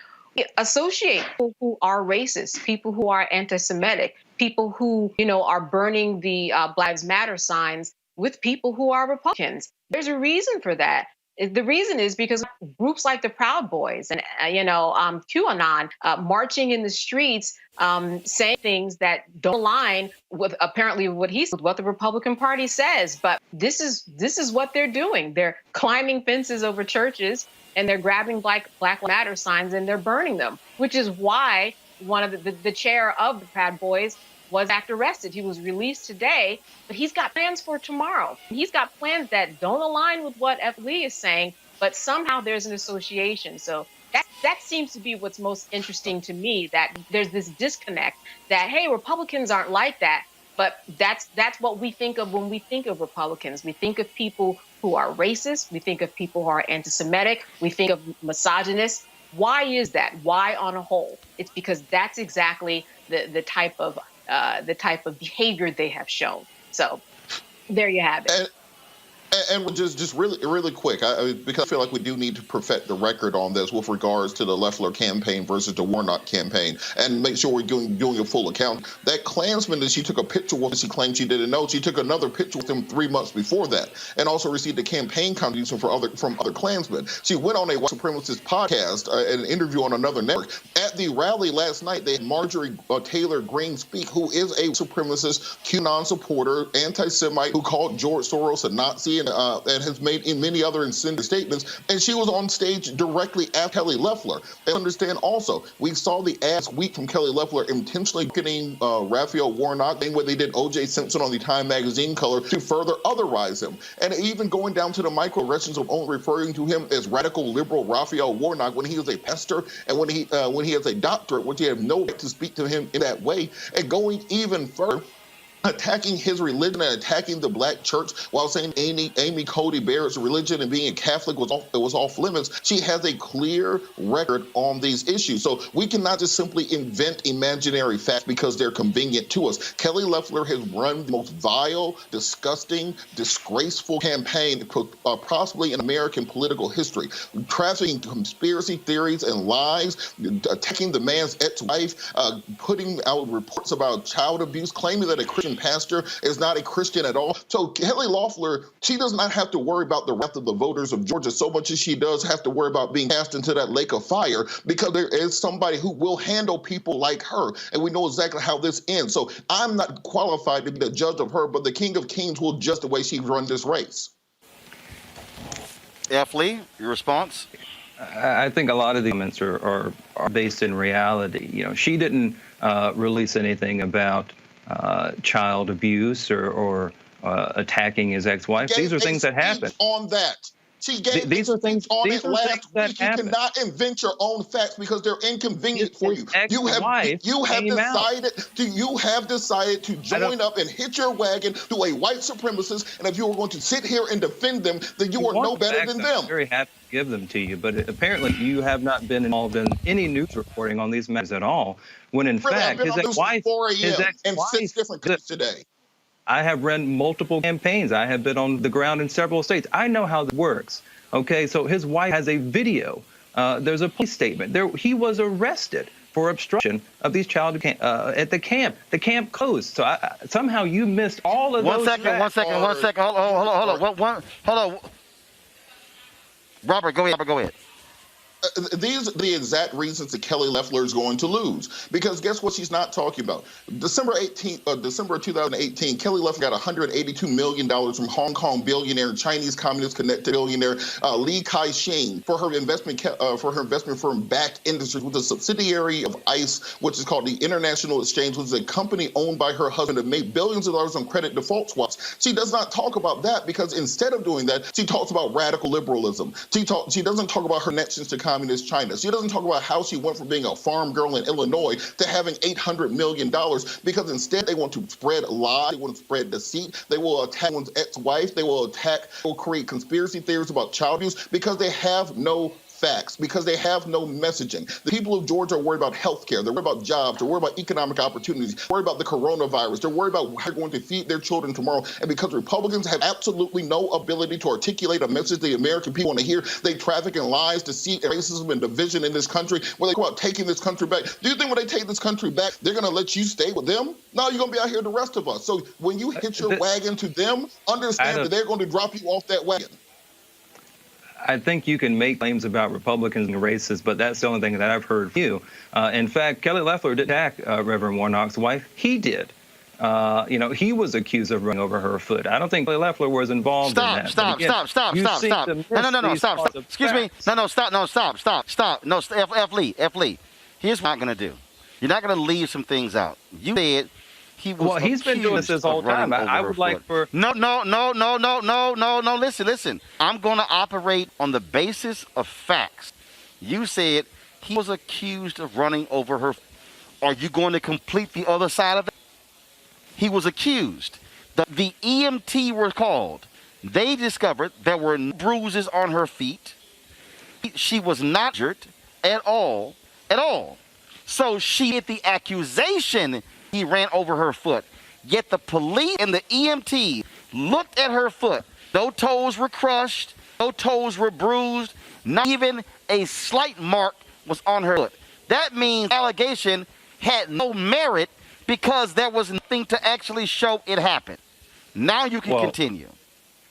S8: associate people who are racist, people who are anti-Semitic, people who, are burning the Black Lives Matter signs with people who are Republicans. There's a reason for that. The reason is because groups like the Proud Boys and, QAnon marching in the streets, saying things that don't align with apparently what the Republican Party says. But this is what they're doing. They're climbing fences over churches and they're grabbing Black Lives Matter signs and they're burning them, which is why one of the chair of the Proud Boys was arrested. He was released today, but he's got plans for tomorrow. He's got plans that don't align with what F. Lee is saying, but somehow there's an association. So That seems to be what's most interesting to me, that there's this disconnect that, hey, Republicans aren't like that. But that's what we think of when we think of Republicans. We think of people who are racist. We think of people who are anti-Semitic. We think of misogynists. Why is that? Why on a whole? It's because that's exactly the type of behavior they have shown. So there you have it.
S4: And just really quick, because I feel like we do need to perfect the record on this with regards to the Loeffler campaign versus the Warnock campaign, and make sure we're doing a full account. That Klansman that she took a picture with, she claimed she didn't know. She took another picture with him 3 months before that, and also received a campaign contribution from other Klansmen. She went on a white supremacist podcast, an interview on another network. At the rally last night, they had Marjorie Taylor Greene speak, who is a supremacist, QAnon supporter, anti-Semite, who called George Soros a Nazi, and has made in many other incendiary statements, and she was on stage directly after Kelly Loeffler. And understand also, we saw the ass week from Kelly Loeffler intentionally getting Raphael Warnock, the way they did O.J. Simpson on the Time magazine cover, to further otherize him, and even going down to the microaggressions of only referring to him as radical liberal Raphael Warnock when he was a pastor and when he has a doctorate, which he had no right to speak to him in that way, and going even further, attacking his religion and attacking the black church while saying Amy Cody Barrett's religion and being a Catholic was off limits. She has a clear record on these issues. So we cannot just simply invent imaginary facts because they're convenient to us. Kelly Loeffler has run the most vile, disgusting, disgraceful campaign possibly in American political history, trafficking conspiracy theories and lies, attacking the man's ex-wife, putting out reports about child abuse, claiming that a Christian pastor is not a Christian at all. So Kelly Loeffler, she does not have to worry about the wrath of the voters of Georgia so much as she does have to worry about being cast into that lake of fire, because there is somebody who will handle people like her, and we know exactly how this ends. So I'm not qualified to be the judge of her, but the King of Kings will judge the way she run this race.
S1: F. Lee, your response?
S7: I think a lot of the comments are based in reality. You know, she didn't release anything about child abuse or attacking his ex-wife. These are things that happen.
S4: On that. She gave
S7: these are things
S4: on
S7: these
S4: it
S7: are
S4: last
S7: things that
S4: week.
S7: happen.
S4: You cannot invent your own facts because they're inconvenient for you. You have decided to join up and hitch your wagon to a white supremacist, and if you were going to sit here and defend them, then you are no better than them.
S7: I'm very happy to give them to you, but apparently you have not been involved in any news reporting on these matters at all, when in fact his ex-wife
S4: and 6 different countries today.
S7: I have run multiple campaigns. I have been on the ground in several states. I know how this works. Okay, so his wife has a video. There's a police statement. He was arrested for obstruction of these child at the camp. The camp closed. So somehow you missed all of those.
S1: One second. Hold on. Robert, go ahead.
S4: These are the exact reasons that Kelly Loeffler is going to lose. Because guess what she's not talking about? December of 2018, Kelly Loeffler got $182 million from Hong Kong billionaire, Chinese communist-connected billionaire Li Kai-shing for her investment firm Back Industries, which is a subsidiary of ICE, which is called the International Exchange, which is a company owned by her husband that made billions of dollars on credit default swaps. She does not talk about that because instead of doing that, she talks about radical liberalism. She doesn't talk about her connections to communist China. She doesn't talk about how she went from being a farm girl in Illinois to having $800 million, because instead they want to spread lies, they want to spread deceit, they will attack one's ex-wife, they will create conspiracy theories about child abuse because they have no facts, because they have no messaging. The people of Georgia are worried about health care. They're worried about jobs. They're worried about economic opportunities. They're worried about the coronavirus. They're worried about how they're going to feed their children tomorrow. And because Republicans have absolutely no ability to articulate a message the American people want to hear, they traffic in lies, deceit, racism, and division in this country, where they go out taking this country back. Do you think when they take this country back, they're going to let you stay with them? No, you're going to be out here with the rest of us. So when you hit your wagon to them, understand that they're going to drop you off that wagon.
S7: I think you can make claims about Republicans and racists, but that's the only thing that I've heard from you. In fact, Kelly Loeffler did attack Reverend Warnock's wife. He did. He was accused of running over her foot. I don't think Kelly Loeffler was involved in that. Stop.
S1: No, stop. Excuse me. Stop. No, F. Lee. Here's what I'm going to do. You're not going to leave some things out. You said he's
S7: been doing this whole time. I would like for...
S1: No. Listen. I'm going to operate on the basis of facts. You said he was accused of running over her. Are you going to complete the other side of it? He was accused. The EMT were called. They discovered there were no bruises on her feet. She was not injured at all. So she hit the accusation he ran over her foot. Yet the police and the EMT looked at her foot. No toes were crushed. No toes were bruised. Not even a slight mark was on her foot. That means the allegation had no merit because there was nothing to actually show it happened. Now you can continue.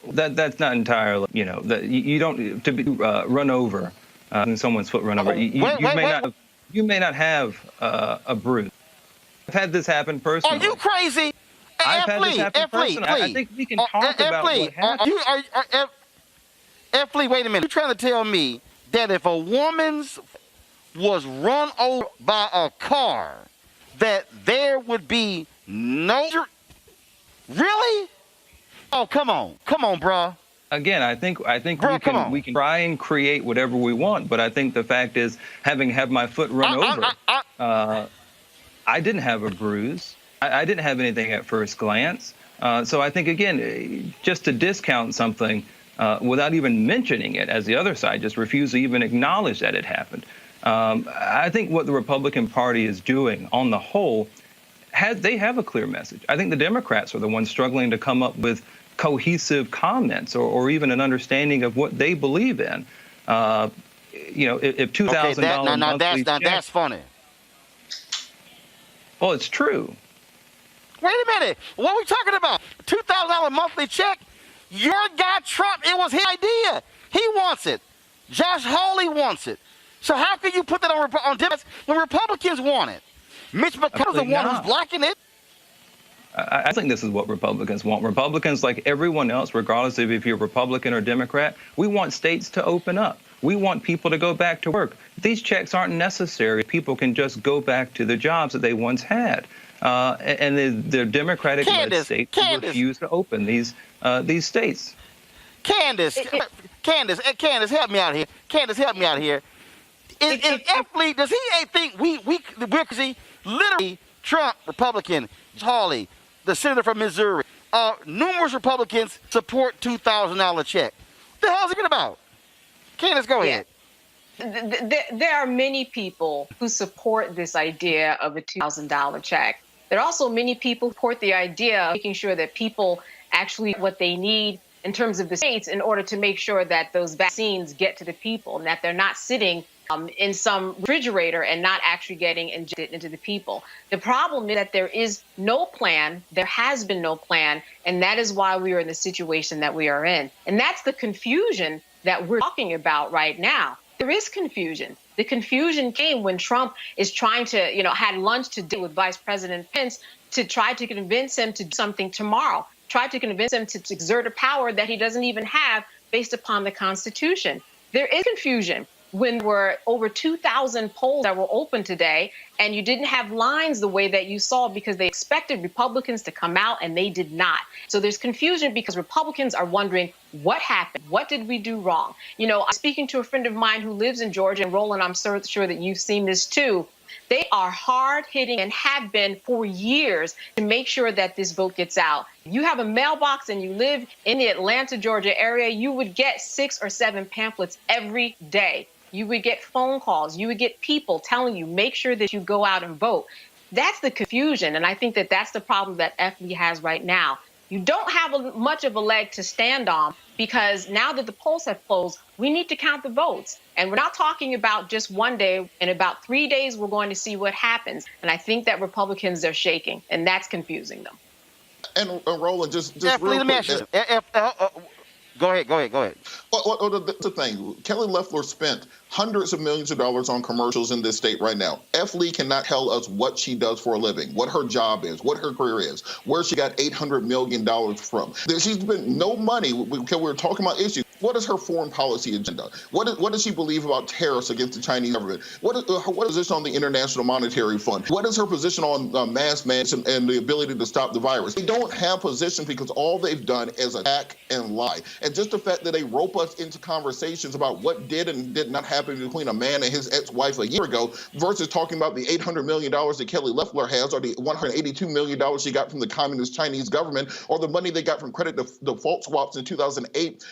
S7: That's not entirely, that you don't to be run over and someone's foot run over. You may not have a bruise. I've had this happen personally.
S1: Are you crazy?
S7: I've had this happen personally. I think we can talk about what happened.
S1: Lee, wait a minute. You're trying to tell me that if a woman's was run over by a car, that there would be no... Really? Oh, come on, bro.
S7: Again, I think we can try and create whatever we want, but I think the fact is, having had my foot run over, I didn't have a bruise. I didn't have anything at first glance. So I think, again, just to discount something without even mentioning it, as the other side just refused to even acknowledge that it happened. I think what the Republican Party is doing on the whole, they have a clear message. I think the Democrats are the ones struggling to come up with cohesive comments or even an understanding of what they believe in. If $2,000
S1: that's funny.
S7: Well, it's true.
S1: Wait a minute. What are we talking about? $2,000 monthly check? Your guy Trump, it was his idea. He wants it. Josh Hawley wants it. So how can you put that on Democrats when Republicans want it? Mitch McConnell's the one who's blocking it.
S7: I think this is what Republicans want. Republicans, like everyone else, regardless of if you're Republican or Democrat, we want states to open up. We want people to go back to work. These checks aren't necessary. People can just go back to the jobs that they once had. And the Democratic-led states refuse to open these states.
S1: Candace, help me out here. Candace, help me out here. Is F. Lee, does he think we're literally Trump, Republican, Hawley, the senator from Missouri, numerous Republicans support $2,000 check. What the hell is it about? Candace, go ahead.
S8: There are many people who support this idea of a $2,000 check. There are also many people who support the idea of making sure that people actually get what they need in terms of the states in order to make sure that those vaccines get to the people and that they're not sitting in some refrigerator and not actually getting injected into the people. The problem is that there is no plan. There has been no plan. And that is why we are in the situation that we are in. And that's the confusion that we're talking about right now. There is confusion. The confusion came when Trump is trying to, had lunch today with Vice President Pence to try to convince him to do something tomorrow, try to convince him to exert a power that he doesn't even have based upon the Constitution. There is confusion when there were over 2,000 polls that were open today, and you didn't have lines the way that you saw because they expected Republicans to come out and they did not. So there's confusion because Republicans are wondering what happened? What did we do wrong? I'm speaking to a friend of mine who lives in Georgia, and Roland, I'm sure that you've seen this too. They are hard-hitting and have been for years to make sure that this vote gets out. If you have a mailbox and you live in the Atlanta, Georgia area, you would get 6 or 7 pamphlets every day. You would get phone calls. You would get people telling you, make sure that you go out and vote. That's the confusion. And I think that that's the problem that F. Lee has right now. You don't have much of a leg to stand on because now that the polls have closed, we need to count the votes. And we're not talking about just one day. In about 3 days, we're going to see what happens. And I think that Republicans are shaking, and that's confusing them.
S4: And Roland, just
S1: F. Lee,
S4: real
S1: let me
S4: quick.
S1: ask you. Go ahead.
S4: Well, the thing, Kelly Loeffler spent hundreds of millions of dollars on commercials in this state right now. F. Lee cannot tell us what she does for a living, what her job is, what her career is, where she got $800 million from. She's been no money, because we were talking about issues. What is her foreign policy agenda? What does she believe about tariffs against the Chinese government? What is her position on the International Monetary Fund? What is her position on mass management and the ability to stop the virus? They don't have position because all they've done is attack and lie. And just the fact that they rope us into conversations about what did and did not happen between a man and his ex-wife a year ago versus talking about the $800 million that Kelly Loeffler has or the $182 million she got from the communist Chinese government or the money they got from credit default swaps in 2008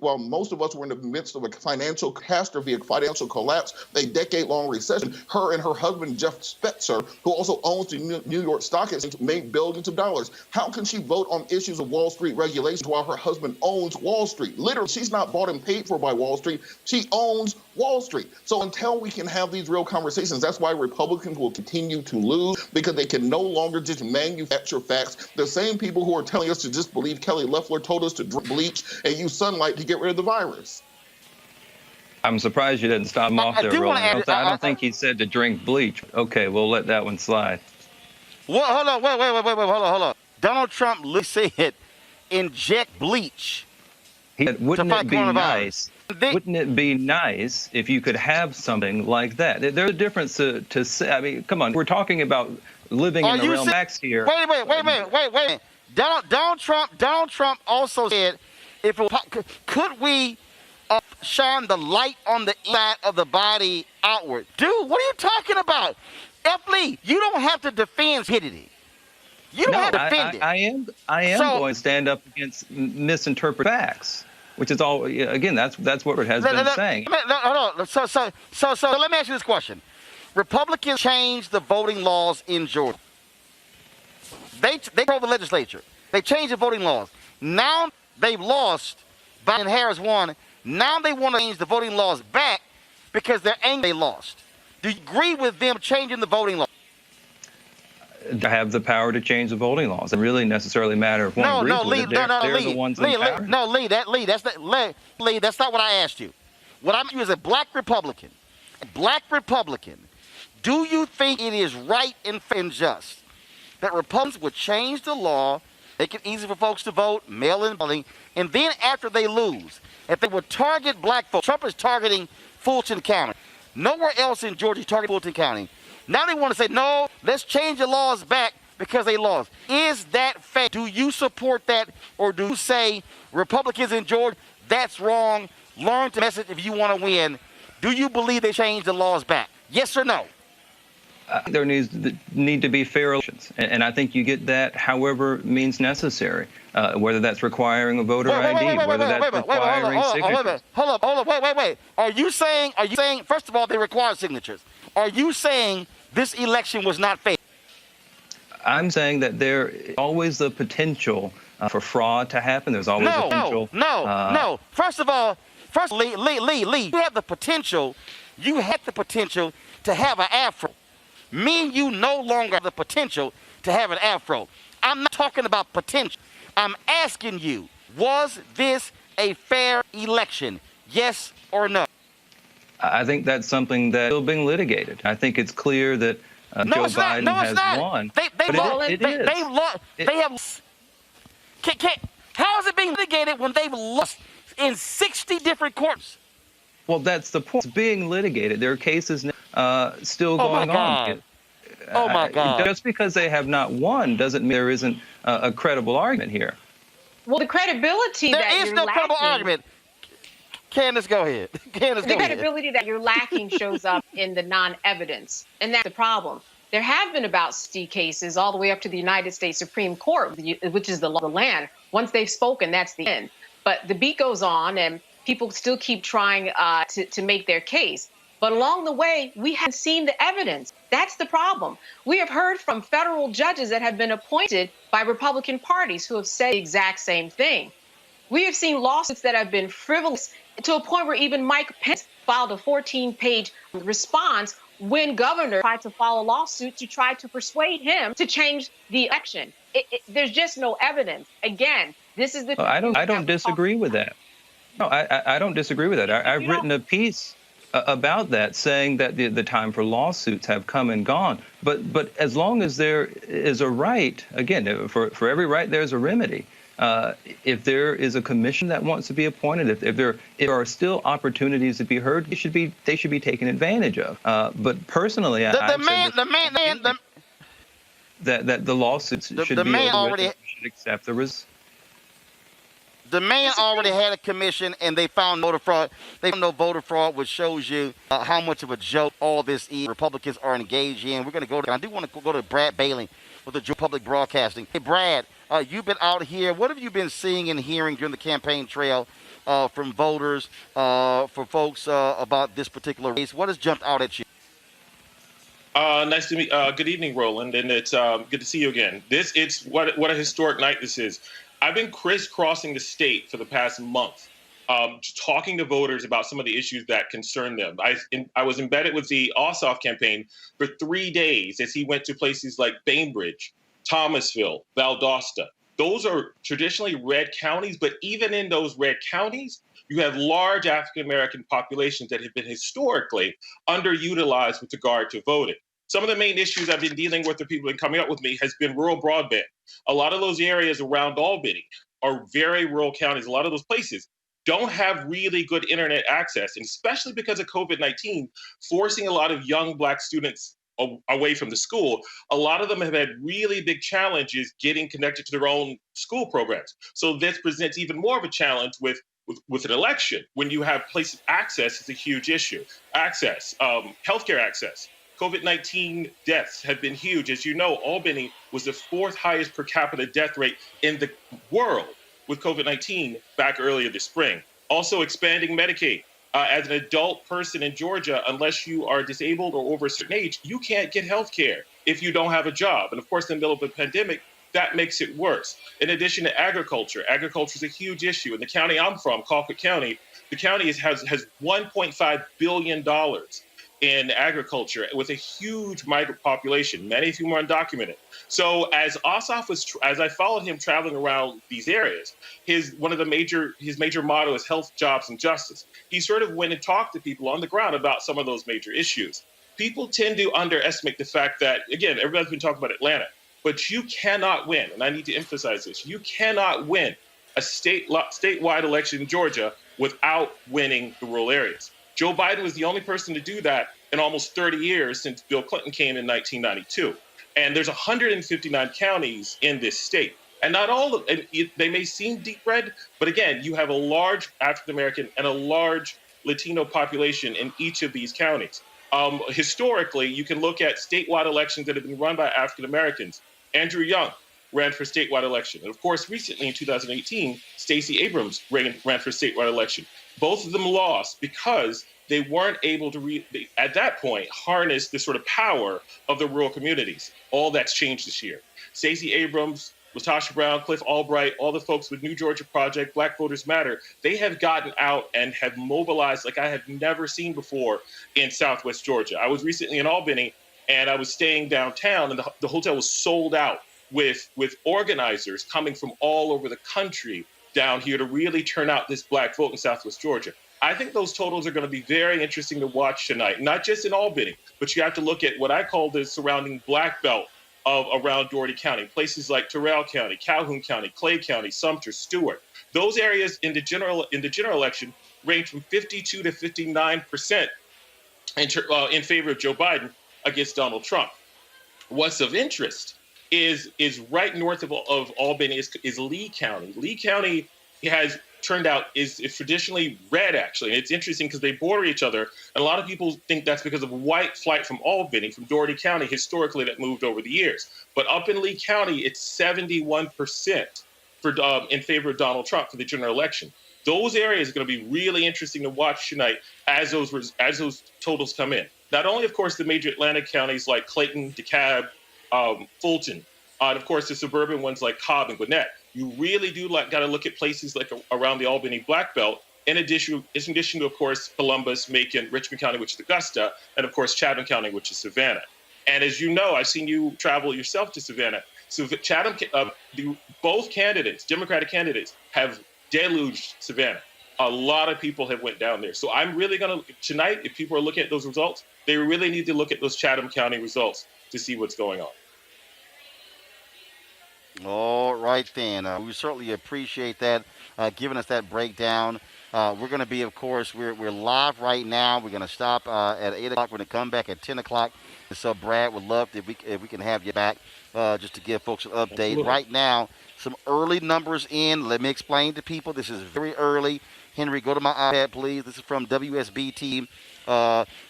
S4: while most of us were in the midst of a financial catastrophe, a financial collapse, a decade-long recession. Her and her husband, Jeff Spetzer, who also owns the New York Stock Exchange, made billions of dollars. How can she vote on issues of Wall Street regulations while her husband owns Wall Street? Literally, she's not bought and paid for by Wall Street. She owns Wall Street. So until we can have these real conversations, that's why Republicans will continue to lose, because they can no longer just manufacture facts. The same people who are telling us to just believe Kelly Loeffler told us to drink bleach and use sunlight to get rid of the virus.
S7: I'm surprised you didn't stop him off there, Roland. I don't think he said to drink bleach. Okay, we'll let that one slide.
S1: Well, hold on, wait, hold on. Donald Trump said inject bleach.
S7: He said, wouldn't it be nice? Wouldn't it be nice if you could have something like that? There's a difference to say. I mean, come on, we're talking about living in the realm of facts here.
S1: Wait. Donald Trump also said, could we shine the light on the inside of the body outward? Dude, what are you talking about? F. Lee, you don't have to defend stupidity. You don't have to defend it.
S7: I am going to stand up against misinterpreted facts, which is all. Again, that's what it has been saying.
S1: Hold on. So let me ask you this question: Republicans changed the voting laws in Georgia. They told the legislature. They changed the voting laws. Now they've lost. Biden and Harris won. Now they want to change the voting laws back because they're angry they lost. Do you agree with them changing the voting laws?
S7: To have the power to change the voting laws. It doesn't really necessarily matter if one agrees with it. They're the ones in power.
S1: Lee, that's not what I asked you. What I'm asking you is a black Republican, do you think it is right and just that Republicans would change the law, make it easy for folks to vote, mail-in voting, and then after they lose, if they would target black folks? Trump is targeting Fulton County. Nowhere else in Georgia is targeting Fulton County. Now they want to say, no, let's change the laws back because they lost. Is that fair? Do you support that, or do you say Republicans in Georgia, that's wrong, learn the message if you want to win? Do you believe they changed the laws back? Yes or no?
S7: There need to be fair elections, and I think you get that however means necessary, whether that's requiring a voter ID, whether that's requiring signatures.
S1: Hold up, wait. Are you saying, first of all, they require signatures. Are you saying this election was not fair?
S7: I'm saying that there is always the potential for fraud to happen. There's always the potential.
S1: No. First of all, Lee, you have the potential to have an afro. Me and you no longer have the potential to have an afro. I'm not talking about potential. I'm asking you, was this a fair election? Yes or no?
S7: I think that's something that's still being litigated. I think it's clear that Joe Biden has won. They have lost. How is it being litigated when they've lost in 60 different courts? Well, that's the point. It's being litigated. There are cases still going on. Oh, my God. Just because they have not won doesn't mean there isn't a credible argument here.
S8: Well, the credibility
S1: there is no credible argument. Candace, go ahead.
S8: The credibility that you're lacking shows up in the non-evidence, and that's the problem. There have been about 60 cases all the way up to the United States Supreme Court, which is the law of the land. Once they've spoken, that's the end. But the beat goes on, and people still keep trying to make their case. But along the way, we haven't seen the evidence. That's the problem. We have heard from federal judges that have been appointed by Republican parties who have said the exact same thing. We have seen lawsuits that have been frivolous to a point where even Mike Pence filed a 14-page response when governor tried to file a lawsuit to try to persuade him to change the election. There's just no evidence. Again, this is the... I don't disagree with that. No, I don't disagree with that. I've written a piece about that, saying that the time for lawsuits have come and gone. But as long as there is a right, again, for every right, there's a remedy.
S7: If there is a commission that wants to be appointed, if there are still opportunities to be heard, they should be taken advantage of. But personally, that the lawsuits should be over with. And should accept the results.
S1: The man already had a commission, and they found voter fraud. They found no voter fraud, which shows you how much of a joke all this is. Republicans are engaged in. We're going to go to. I do want to go to Brad Bailey with the Joe Public Broadcasting. Hey, Brad, you've been out here. What have you been seeing and hearing during the campaign trail from voters, for folks about this particular race? What has jumped out at you?
S9: Nice to meet. Good evening, Roland, and it's good to see you again. It's what a historic night this is. I've been crisscrossing the state for the past month, talking to voters about some of the issues that concern them. I was embedded with the Ossoff campaign for 3 days as he went to places like Bainbridge, Thomasville, Valdosta. Those are traditionally red counties, but even in those red counties, you have large African-American populations that have been historically underutilized with regard to voting. Some of the main issues I've been dealing with, the people that have been coming up with me, has been rural broadband. A lot of those areas around Albany are very rural counties. A lot of those places don't have really good internet access, and especially because of COVID-19, forcing a lot of young Black students away from the school. A lot of them have had really big challenges getting connected to their own school programs. So this presents even more of a challenge with an election. When you have places, access is a huge issue. Access, healthcare access. COVID-19 deaths have been huge. As you know, Albany was the 4th highest per capita death rate in the world with COVID-19 back earlier this spring. Also expanding Medicaid. As an adult person in Georgia, unless you are disabled or over a certain age, you can't get health care if you don't have a job. And of course, in the middle of a pandemic, that makes it worse. In addition to agriculture is a huge issue. In the county I'm from, Colquitt County, the county has $1.5 billion in agriculture with a huge migrant population, many of whom are undocumented. So as Ossoff as I followed him traveling around these areas, his major motto is health, jobs, and justice. He sort of went and talked to people on the ground about some of those major issues. People tend to underestimate the fact that, again, everybody's been talking about Atlanta, but you cannot win, and I need to emphasize this, you cannot win a statewide election in Georgia without winning the rural areas. Joe Biden was the only person to do that in almost 30 years since Bill Clinton came in 1992. And there's 159 counties in this state. And not all of they may seem deep red, but again, you have a large African-American and a large Latino population in each of these counties. Historically, you can look at statewide elections that have been run by African-Americans. Andrew Young ran for statewide election. And of course, recently in 2018, Stacey Abrams ran for statewide election. Both of them lost because they weren't able to, at that point, harness the sort of power of the rural communities. All that's changed this year. Stacey Abrams, LaTosha Brown, Cliff Albright, all the folks with New Georgia Project, Black Voters Matter, they have gotten out and have mobilized like I have never seen before in Southwest Georgia. I was recently in Albany, and I was staying downtown, and the hotel was sold out with organizers coming from all over the country down here to really turn out this Black vote in Southwest Georgia. I think those totals are going to be very interesting to watch tonight, not just in Albany, but you have to look at what I call the surrounding Black belt of around Dougherty County, places like Terrell County, Calhoun County, Clay County, Sumter, Stewart. Those areas in the general election range from 52 to 59% in favor of Joe Biden against Donald Trump. What's of interest is right north of Albany is Lee County. Lee County has turned out is traditionally red, actually. And it's interesting because they border each other. And a lot of people think that's because of white flight from Albany, from Dougherty County, historically that moved over the years. But up in Lee County, it's 71% in favor of Donald Trump for the general election. Those areas are going to be really interesting to watch tonight as those totals come in. Not only, of course, the major Atlantic counties like Clayton, DeKalb, Fulton, and of course the suburban ones like Cobb and Gwinnett. You really do got to look at places like around the Albany Black Belt, in addition to, of course, Columbus, Macon, Richmond County, which is Augusta, and of course Chatham County, which is Savannah. And as you know, I've seen you travel yourself to Savannah. So Chatham, both candidates, Democratic candidates, have deluged Savannah. A lot of people have went down there. So I'm really going to, tonight, if people are looking at those results, they really need to look at those Chatham County results to see what's going on.
S1: All right, then. We certainly appreciate that, giving us that breakdown. We're going to be, of course, we're live right now. We're going to stop at 8 o'clock. We're going to come back at 10 o'clock. So, Brad, would love if we can have you back just to give folks an update.
S9: Absolutely.
S1: Right now, some early numbers in. Let me explain to people. This is very early. Henry, go to my iPad, please. This is from WSBT.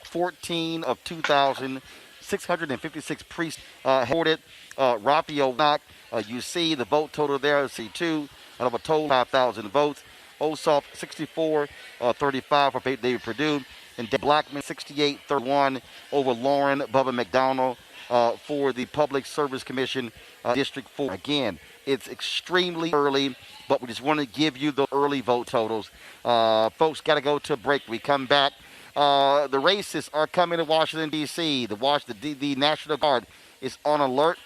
S1: 14 of 2,656 priests reported. Raphael Warnock, you see the vote total there, C2, out of a total 5,000 votes. Ossoff, 64-35 for David Perdue. And Dave Blackman, 68-31 over Lauren Bubba McDonald for the Public Service Commission, District 4. Again, it's extremely early, but we just want to give you the early vote totals. Folks, got to go to a break. We come back. The racists are coming to Washington, D.C. The National Guard is on alert.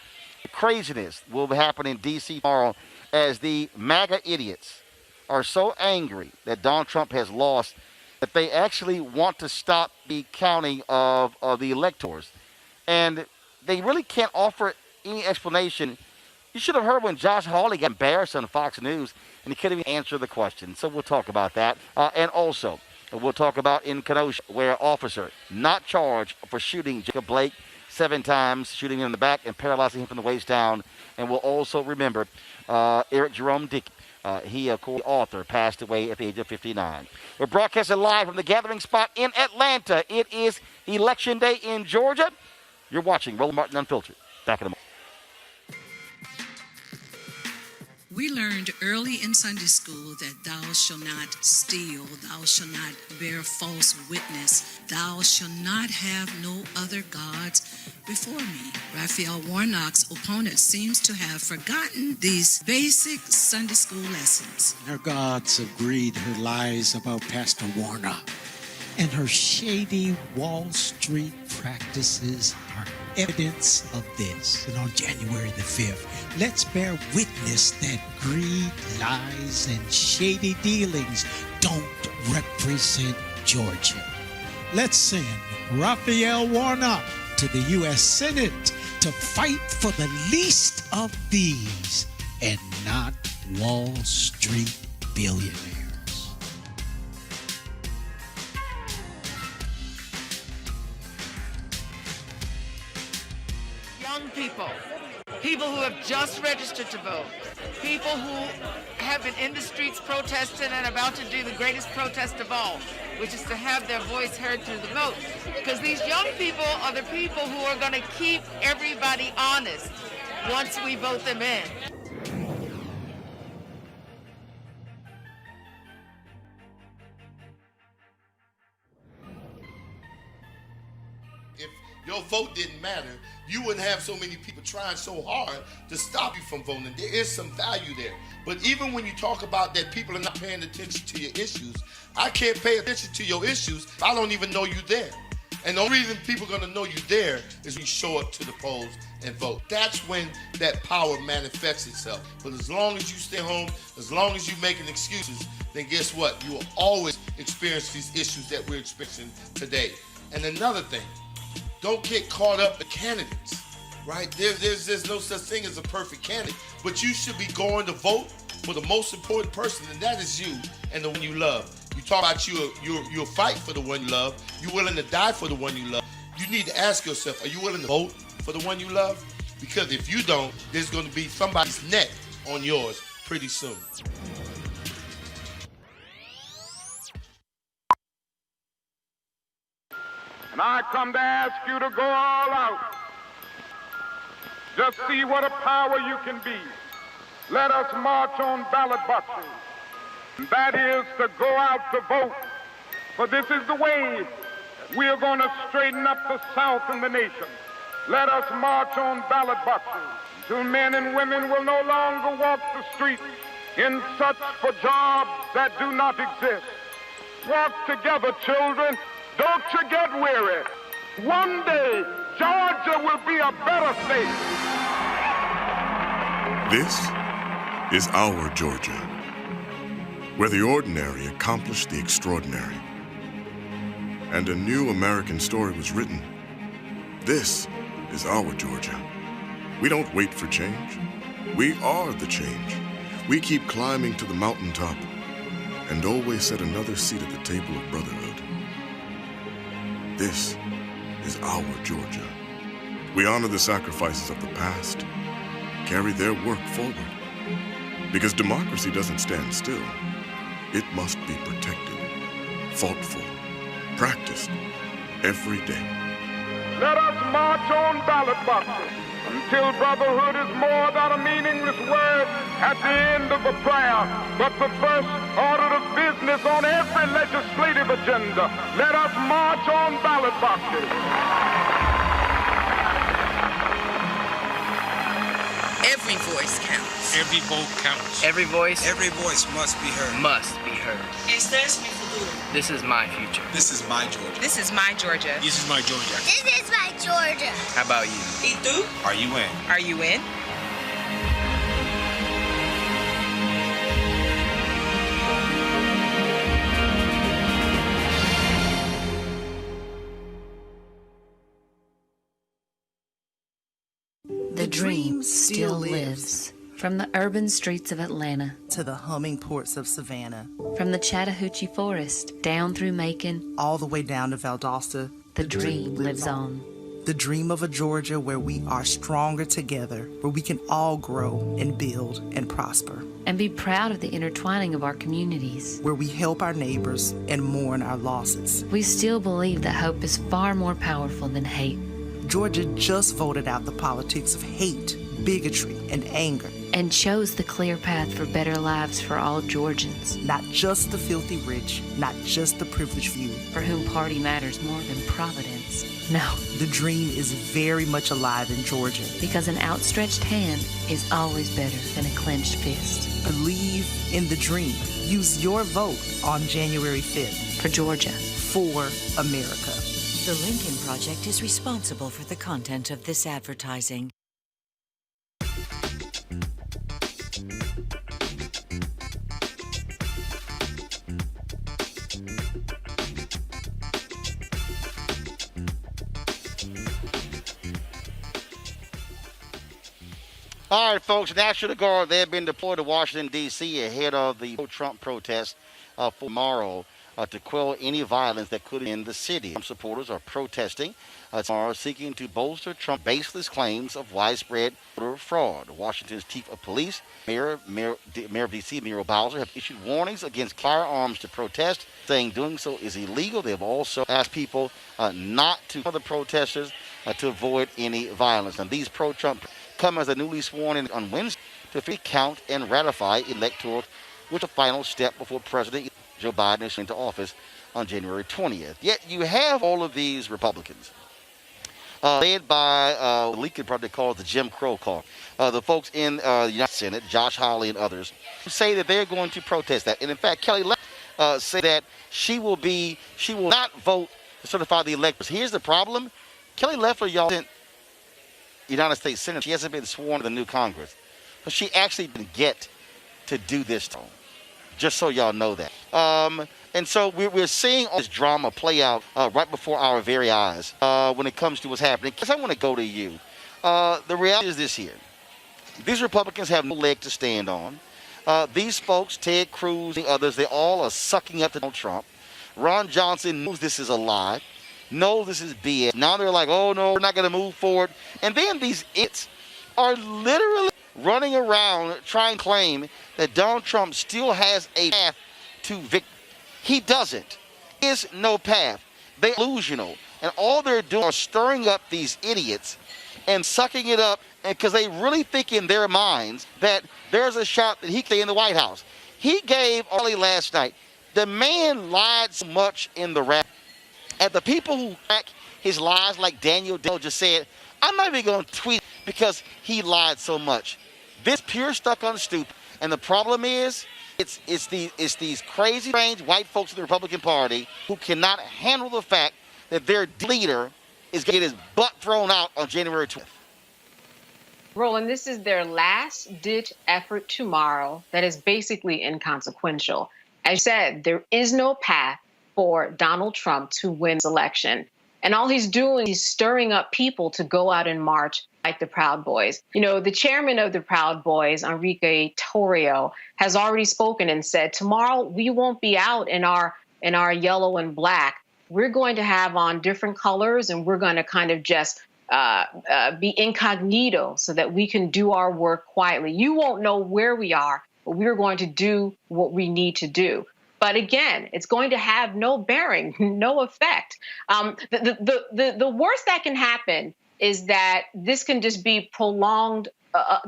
S1: The craziness will happen in D.C. tomorrow as the MAGA idiots are so angry that Donald Trump has lost that they actually want to stop the counting of the electors. And they really can't offer any explanation. You should have heard when Josh Hawley got embarrassed on Fox News and he couldn't even answer the question. So we'll talk about that. And also, we'll talk about in Kenosha, where an officer not charged for shooting Jacob Blake 7 times, shooting him in the back and paralyzing him from the waist down. And we'll also remember Eric Jerome Dickey. He, of course, the author, passed away at the age of 59. We're broadcasting live from the gathering spot in Atlanta. It is Election Day in Georgia. You're watching Roland Martin Unfiltered. Back in a moment.
S10: We learned early in Sunday school that thou shalt not steal, thou shalt not bear false witness, thou shalt not have no other gods before me. Raphael Warnock's opponent seems to have forgotten these basic Sunday school lessons.
S11: Her gods of greed, her lies about Pastor Warnock, and her shady Wall Street practices are evidence of this. And on January the 5th, let's bear witness that greed, lies, and shady dealings don't represent Georgia. Let's send Raphael Warnock to the U.S. Senate to fight for the least of these and not Wall Street billionaires.
S12: Young people who have just registered to vote, people who have been in the streets protesting and about to do the greatest protest of all, which is to have their voice heard through the vote. Because these young people are the people who are going to keep everybody honest once we vote them in.
S13: If your vote didn't matter, you wouldn't have so many people trying so hard to stop you from voting. There is some value there. But even when you talk about that people are not paying attention to your issues, I can't pay attention to your issues if I don't even know you there. And the only reason people are going to know you there is when you show up to the polls and vote. That's when that power manifests itself. But as long as you stay home, as long as you're making excuses, then guess what? You will always experience these issues that we're experiencing today. And another thing, don't get caught up in candidates, right? There's no such thing as a perfect candidate, but you should be going to vote for the most important person, and that is you and the one you love. You talk about you'll fight for the one you love. You're willing to die for the one you love. You need to ask yourself, are you willing to vote for the one you love? Because if you don't, there's going to be somebody's neck on yours pretty soon.
S14: And I come to ask you to go all out. Just see what a power you can be. Let us march on ballot boxes. And that is to go out to vote. For this is the way we are going to straighten up the South and the nation. Let us march on ballot boxes until men and women will no longer walk the streets in search for jobs that do not exist. Walk together, children. Don't you get weary. One day, Georgia will be a better state.
S15: This is our Georgia, where the ordinary accomplished the extraordinary, and a new American story was written. This is our Georgia. We don't wait for change. We are the change. We keep climbing to the mountaintop and always set another seat at the table of brotherhood. This is our Georgia. We honor the sacrifices of the past, carry their work forward. Because democracy doesn't stand still. It must be protected, fought for, practiced every day.
S14: Let us march on ballot boxes until brotherhood is more than a meaningless word at the end of a prayer, but the first order of business on every legislative agenda. Let us march on ballot boxes.
S16: Every voice counts.
S17: Every vote counts.
S16: Every voice
S17: must be heard.
S16: must be heard.
S18: Este es mi futuro.
S16: This is my future.
S17: This is my Georgia.
S18: This is my Georgia.
S17: This is my Georgia.
S18: This is my Georgia.
S16: How about you?
S18: ¿Y tú?
S17: Are you in?
S18: Are you in?
S19: The dream still lives. From the urban streets of Atlanta
S20: to the humming ports of Savannah,
S19: from the Chattahoochee Forest down through Macon,
S20: all the way down to Valdosta,
S19: the dream lives on.
S20: The dream of a Georgia where we are stronger together, where we can all grow and build and prosper.
S19: And be proud of the intertwining of our communities.
S20: Where we help our neighbors and mourn our losses.
S19: We still believe that hope is far more powerful than hate.
S20: Georgia just voted out the politics of hate, bigotry, and anger.
S19: And chose the clear path for better lives for all Georgians.
S20: Not just the filthy rich, not just the privileged few.
S19: For whom party matters more than Providence. No.
S20: The dream is very much alive in Georgia.
S19: Because an outstretched hand is always better than a clenched fist.
S20: Believe in the dream. Use your vote on January 5th.
S19: For Georgia.
S20: For America.
S21: The Lincoln Project is responsible for the content of this advertising.
S1: All right, folks, National Guard, they have been deployed to Washington, D.C. ahead of the pro-Trump protests for tomorrow to quell any violence that could end the city. Trump supporters are protesting tomorrow, seeking to bolster Trump's baseless claims of widespread voter fraud. Washington's chief of police, Mayor of D.C., Muriel Bowser, have issued warnings against firearms to protest, saying doing so is illegal. They have also asked people not to tell the protesters to avoid any violence. And these pro-Trump come as a newly sworn in on Wednesday to recount and ratify electoral, which is the final step before President Joe Biden is into office on January 20th. Yet you have all of these Republicans, led by the Lincoln Project called the Jim Crow Call. The folks in the United Senate, Josh Hawley and others, say that they're going to protest that. And in fact, Kelly Loeffler said that she will not vote to certify the electors. Here's the problem. Kelly Loeffler, y'all, United States Senator, she hasn't been sworn to the new Congress. So she actually didn't get to do this, just so y'all know that. And so we're seeing all this drama play out right before our very eyes when it comes to what's happening. Because I want to go to you. The reality is this here. These Republicans have no leg to stand on. These folks, Ted Cruz and others, they all are sucking up to Donald Trump. Ron Johnson knows this is a lie. No, this is BS. Now they're like, oh no, we're not going to move forward. And then these idiots are literally running around trying to claim that Donald Trump still has a path to victory. He doesn't. There is no path. They're delusional. And all they're doing are stirring up these idiots and sucking it up because they really think in their minds that there's a shot that he can stay in the White House. He gave Ollie last night. The man lied so much in the rap. And the people who back his lies, like Daniel just said, I'm not even going to tweet because he lied so much. This pure stuck on stupid. And the problem is, it's these crazy, strange white folks in the Republican Party who cannot handle the fact that their leader is going to get his butt thrown out on January 20th.
S8: Roland, this is their last-ditch effort tomorrow that is basically inconsequential. As you said, there is no path for Donald Trump to win this election. And all he's doing is stirring up people to go out and march like the Proud Boys. You know, the chairman of the Proud Boys, Enrique Torrio, has already spoken and said, tomorrow we won't be out in our yellow and black. We're going to have on different colors, and we're going to kind of just be incognito so that we can do our work quietly. You won't know where we are, but we're going to do what we need to do. But again, it's going to have no bearing, no effect. The worst that can happen is that this can just be prolonged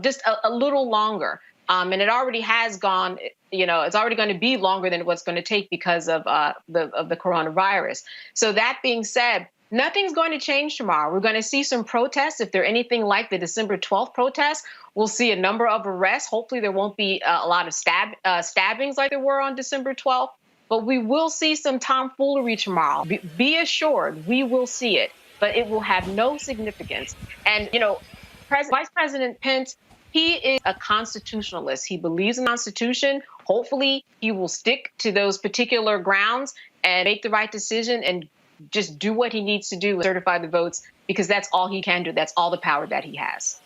S8: just a little longer. And it already has gone, you know, it's already going to be longer than what's going to take because of the coronavirus. So that being said, nothing's going to change tomorrow. We're going to see some protests. If they're anything like the December 12th protests, we'll see a number of arrests. Hopefully there won't be a lot of stabbings like there were on December 12th. But we will see some tomfoolery tomorrow. Be assured, we will see it. But it will have no significance. And, you know, Vice President Pence, he is a constitutionalist. He believes in the Constitution. Hopefully he will stick to those particular grounds and make the right decision and just do what he needs to do and certify the votes, because that's all he can do. That's all the power that he has.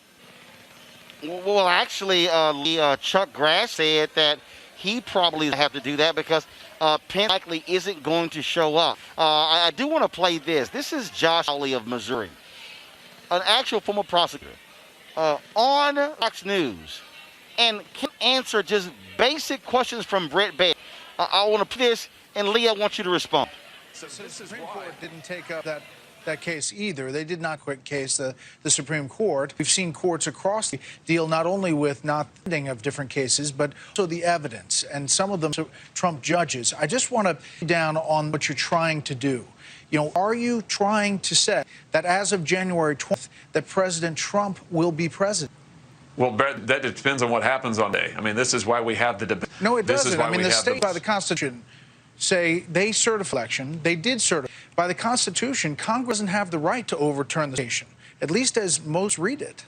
S1: Well, actually, Chuck Grass said that he probably have to do that because Pence likely isn't going to show up. I do want to play this. This is Josh Hawley of Missouri, an actual former prosecutor, on Fox News, and can answer just basic questions from Brett Baer. I want to put this, and Leah wants you to respond.
S2: So the Supreme Court didn't take up that case either. They did not quit case the Supreme Court. We've seen courts across the deal not only with not funding of different cases, but also the evidence, and some of them Trump judges. I just want to down on what you're trying to do. You know, are you trying to say that as of January 20th, that President Trump will be president?
S22: Well, Brett, that depends on what happens on day. I mean, this is why we have the debate.
S2: No, it doesn't. I mean, the state by the Constitution say they certify election. They did certify. By the Constitution, Congress doesn't have the right to overturn the nation, at least as most read it.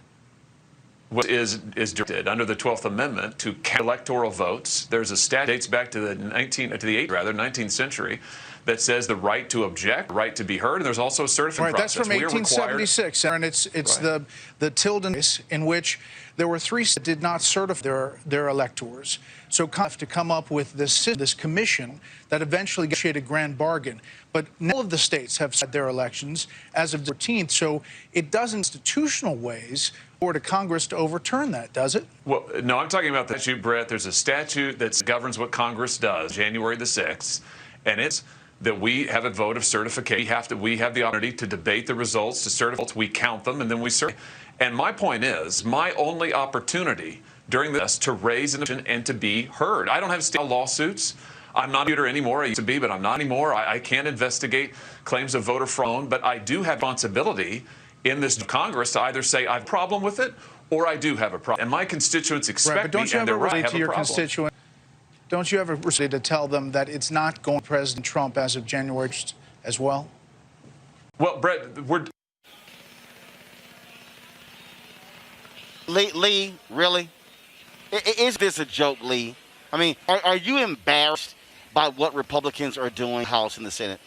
S22: What is directed under the 12th Amendment to count electoral votes. There's a statute that dates back to the 19th century that says the right to object, right to be heard, and there's also a certification process.
S2: That's from 1876, and it's right. the Tilden case in which there were three that did not certify their electors. So have to come up with this commission that eventually negotiated a grand bargain. But none of the states have set their elections as of the 14th, so it doesn't institutional ways for to Congress to overturn that, does it?
S22: Well, no, I'm talking about the statute, Brett. There's a statute that governs what Congress does, January the 6th, and it's that we have a vote of certification. We have the opportunity to debate the results, to certify. We count them, and then we certify. And my point is, my only opportunity during this to raise an objection and to be heard. I don't have state lawsuits. I'm not a computer anymore. I used to be, but I'm not anymore. I can't investigate claims of voter fraud, but I do have responsibility in this Congress to either say I have a problem with it or I do have a problem. And my constituents expect me, and they're right, I have a problem.
S2: Don't you ever say to tell them that it's not going to President Trump as of January as well?
S22: Well, Brett,
S1: Lee, really? Is this a joke, Lee? I mean, are you embarrassed by what Republicans are doing in the House and the Senate?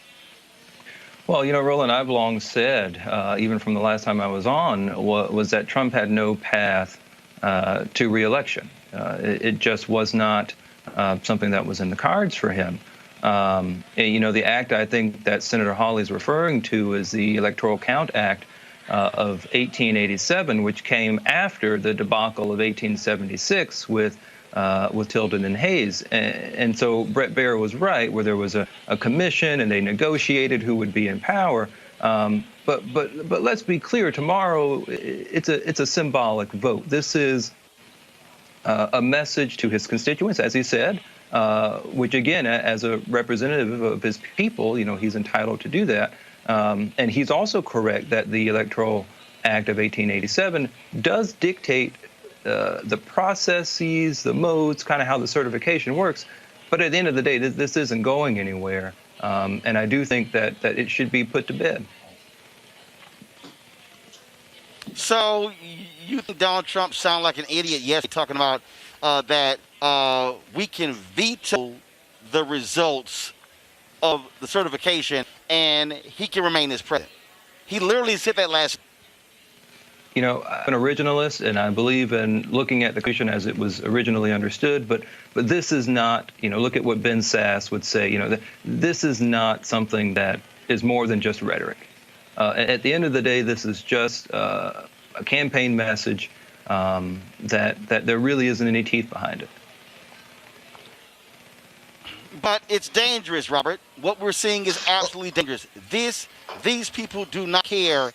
S7: Well, you know, Roland, I've long said, even from the last time I was on, was that Trump had no path to re-election. It just was not something that was in the cards for him. You know, the act I think that Senator Hawley's referring to is the Electoral Count Act of 1887, which came after the debacle of 1876 with Tilden and Hayes. And so Brett Baer was right, where there was a commission and they negotiated who would be in power. But let's be clear, tomorrow it's a symbolic vote. This is a message to his constituents, as he said, which again, as a representative of his people, you know, he's entitled to do that. And he's also correct that the Electoral Act of 1887 does dictate the processes, the modes, kind of how the certification works. But at the end of the day, this isn't going anywhere. And I do think that it should be put to bed.
S1: So you think Donald Trump sound like an idiot? Yes, talking about that we can veto the results of the certification and he can remain as president. He literally said that last.
S7: You know, I'm an originalist, and I believe in looking at the Constitution as it was originally understood. But this is not, you know, look at what Ben Sass would say. You know, this is not something that is more than just rhetoric. At the end of the day, this is just a campaign message that there really isn't any teeth behind it.
S1: But it's dangerous, Robert. What we're seeing is absolutely dangerous. These people do not care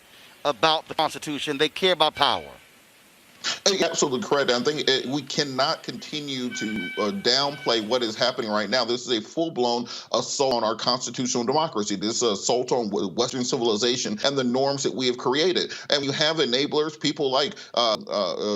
S1: about the Constitution. They care about power.
S4: Absolutely correct. I think we cannot continue to downplay what is happening right now. This is a full-blown assault on our constitutional democracy. This is an assault on Western civilization and the norms that we have created. And you have enablers, people like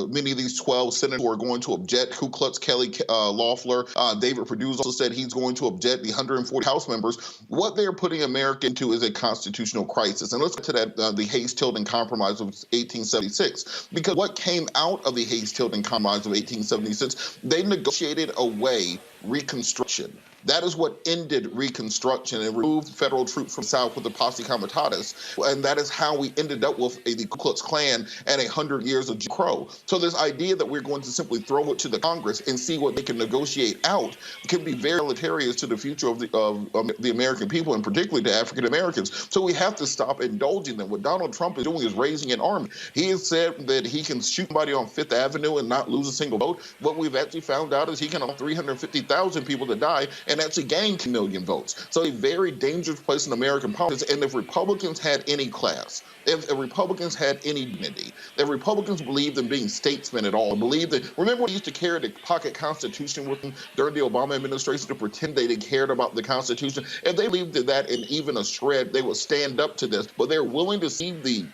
S4: many of these 12 senators who are going to object. Ku Klux Kelly Loeffler, David Perdue also said he's going to object. The 140 House members. What they're putting America into is a constitutional crisis. And let's get to that, the Hayes-Tilden Compromise of 1876. Because what came out of the Hayes-Tilden Compromise of 1876, they negotiated away Reconstruction. That is what ended Reconstruction and removed federal troops from the South with the Posse Comitatus. And that is how we ended up with the Ku Klux Klan and 100 years of Jim Crow. So this idea that we're going to simply throw it to the Congress and see what they can negotiate out can be very deleterious to the future of the American people, and particularly to African Americans. So we have to stop indulging them. What Donald Trump is doing is raising an army. He has said that he can shoot somebody on Fifth Avenue and not lose a single vote. What we've actually found out is he can allow 350,000 people to die and actually gain 2 million votes. So a very dangerous place in American politics. And if Republicans had any class, if Republicans had any dignity, if Republicans believed in being statesmen at all, believed that, remember when they used to carry the pocket Constitution with them during the Obama administration to pretend they cared about the Constitution? If they believed in that in even a shred, they would stand up to this. But they're willing to see the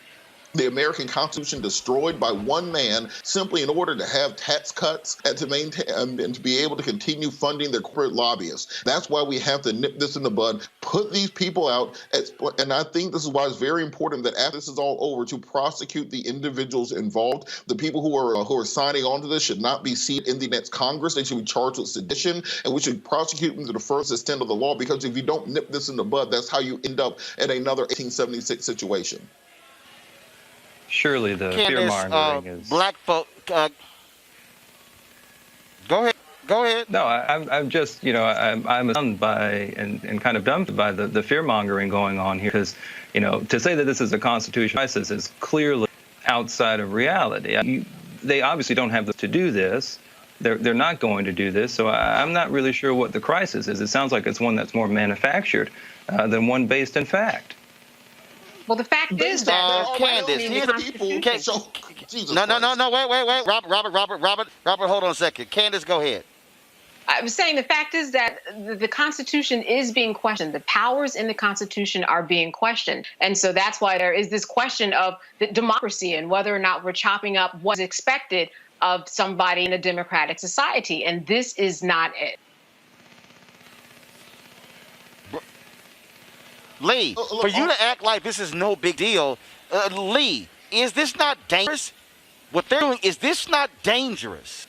S4: American Constitution destroyed by one man simply in order to have tax cuts and to maintain and to be able to continue funding their corporate lobbyists. That's why we have to nip this in the bud, put these people out. And I think this is why it's very important that after this is all over, to prosecute the individuals involved. The people who are signing on to this should not be seated in the next Congress. They should be charged with sedition, and we should prosecute them to the first extent of the law, because if you don't nip this in the bud, that's how you end up in another 1876 situation.
S7: Surely the fear-mongering is...
S1: Black folk... go ahead.
S7: No, I'm just, you know, I'm stunned by and kind of dumbed by the fear-mongering going on here, because, you know, to say that this is a constitutional crisis is clearly outside of reality. They obviously don't have to do this. They're not going to do this, so I'm not really sure what the crisis is. It sounds like it's one that's more manufactured than one based in fact.
S8: Well, the fact is that
S1: Candace, here's the people. No, wait. Robert, hold on a second. Candace, go ahead.
S8: I was saying the fact is that the Constitution is being questioned. The powers in the Constitution are being questioned. And so that's why there is this question of the democracy and whether or not we're chopping up what's expected of somebody in a democratic society. And this is not it.
S1: Lee, for you to act like this is no big deal, Lee, is this not dangerous? What they're doing, is this not dangerous?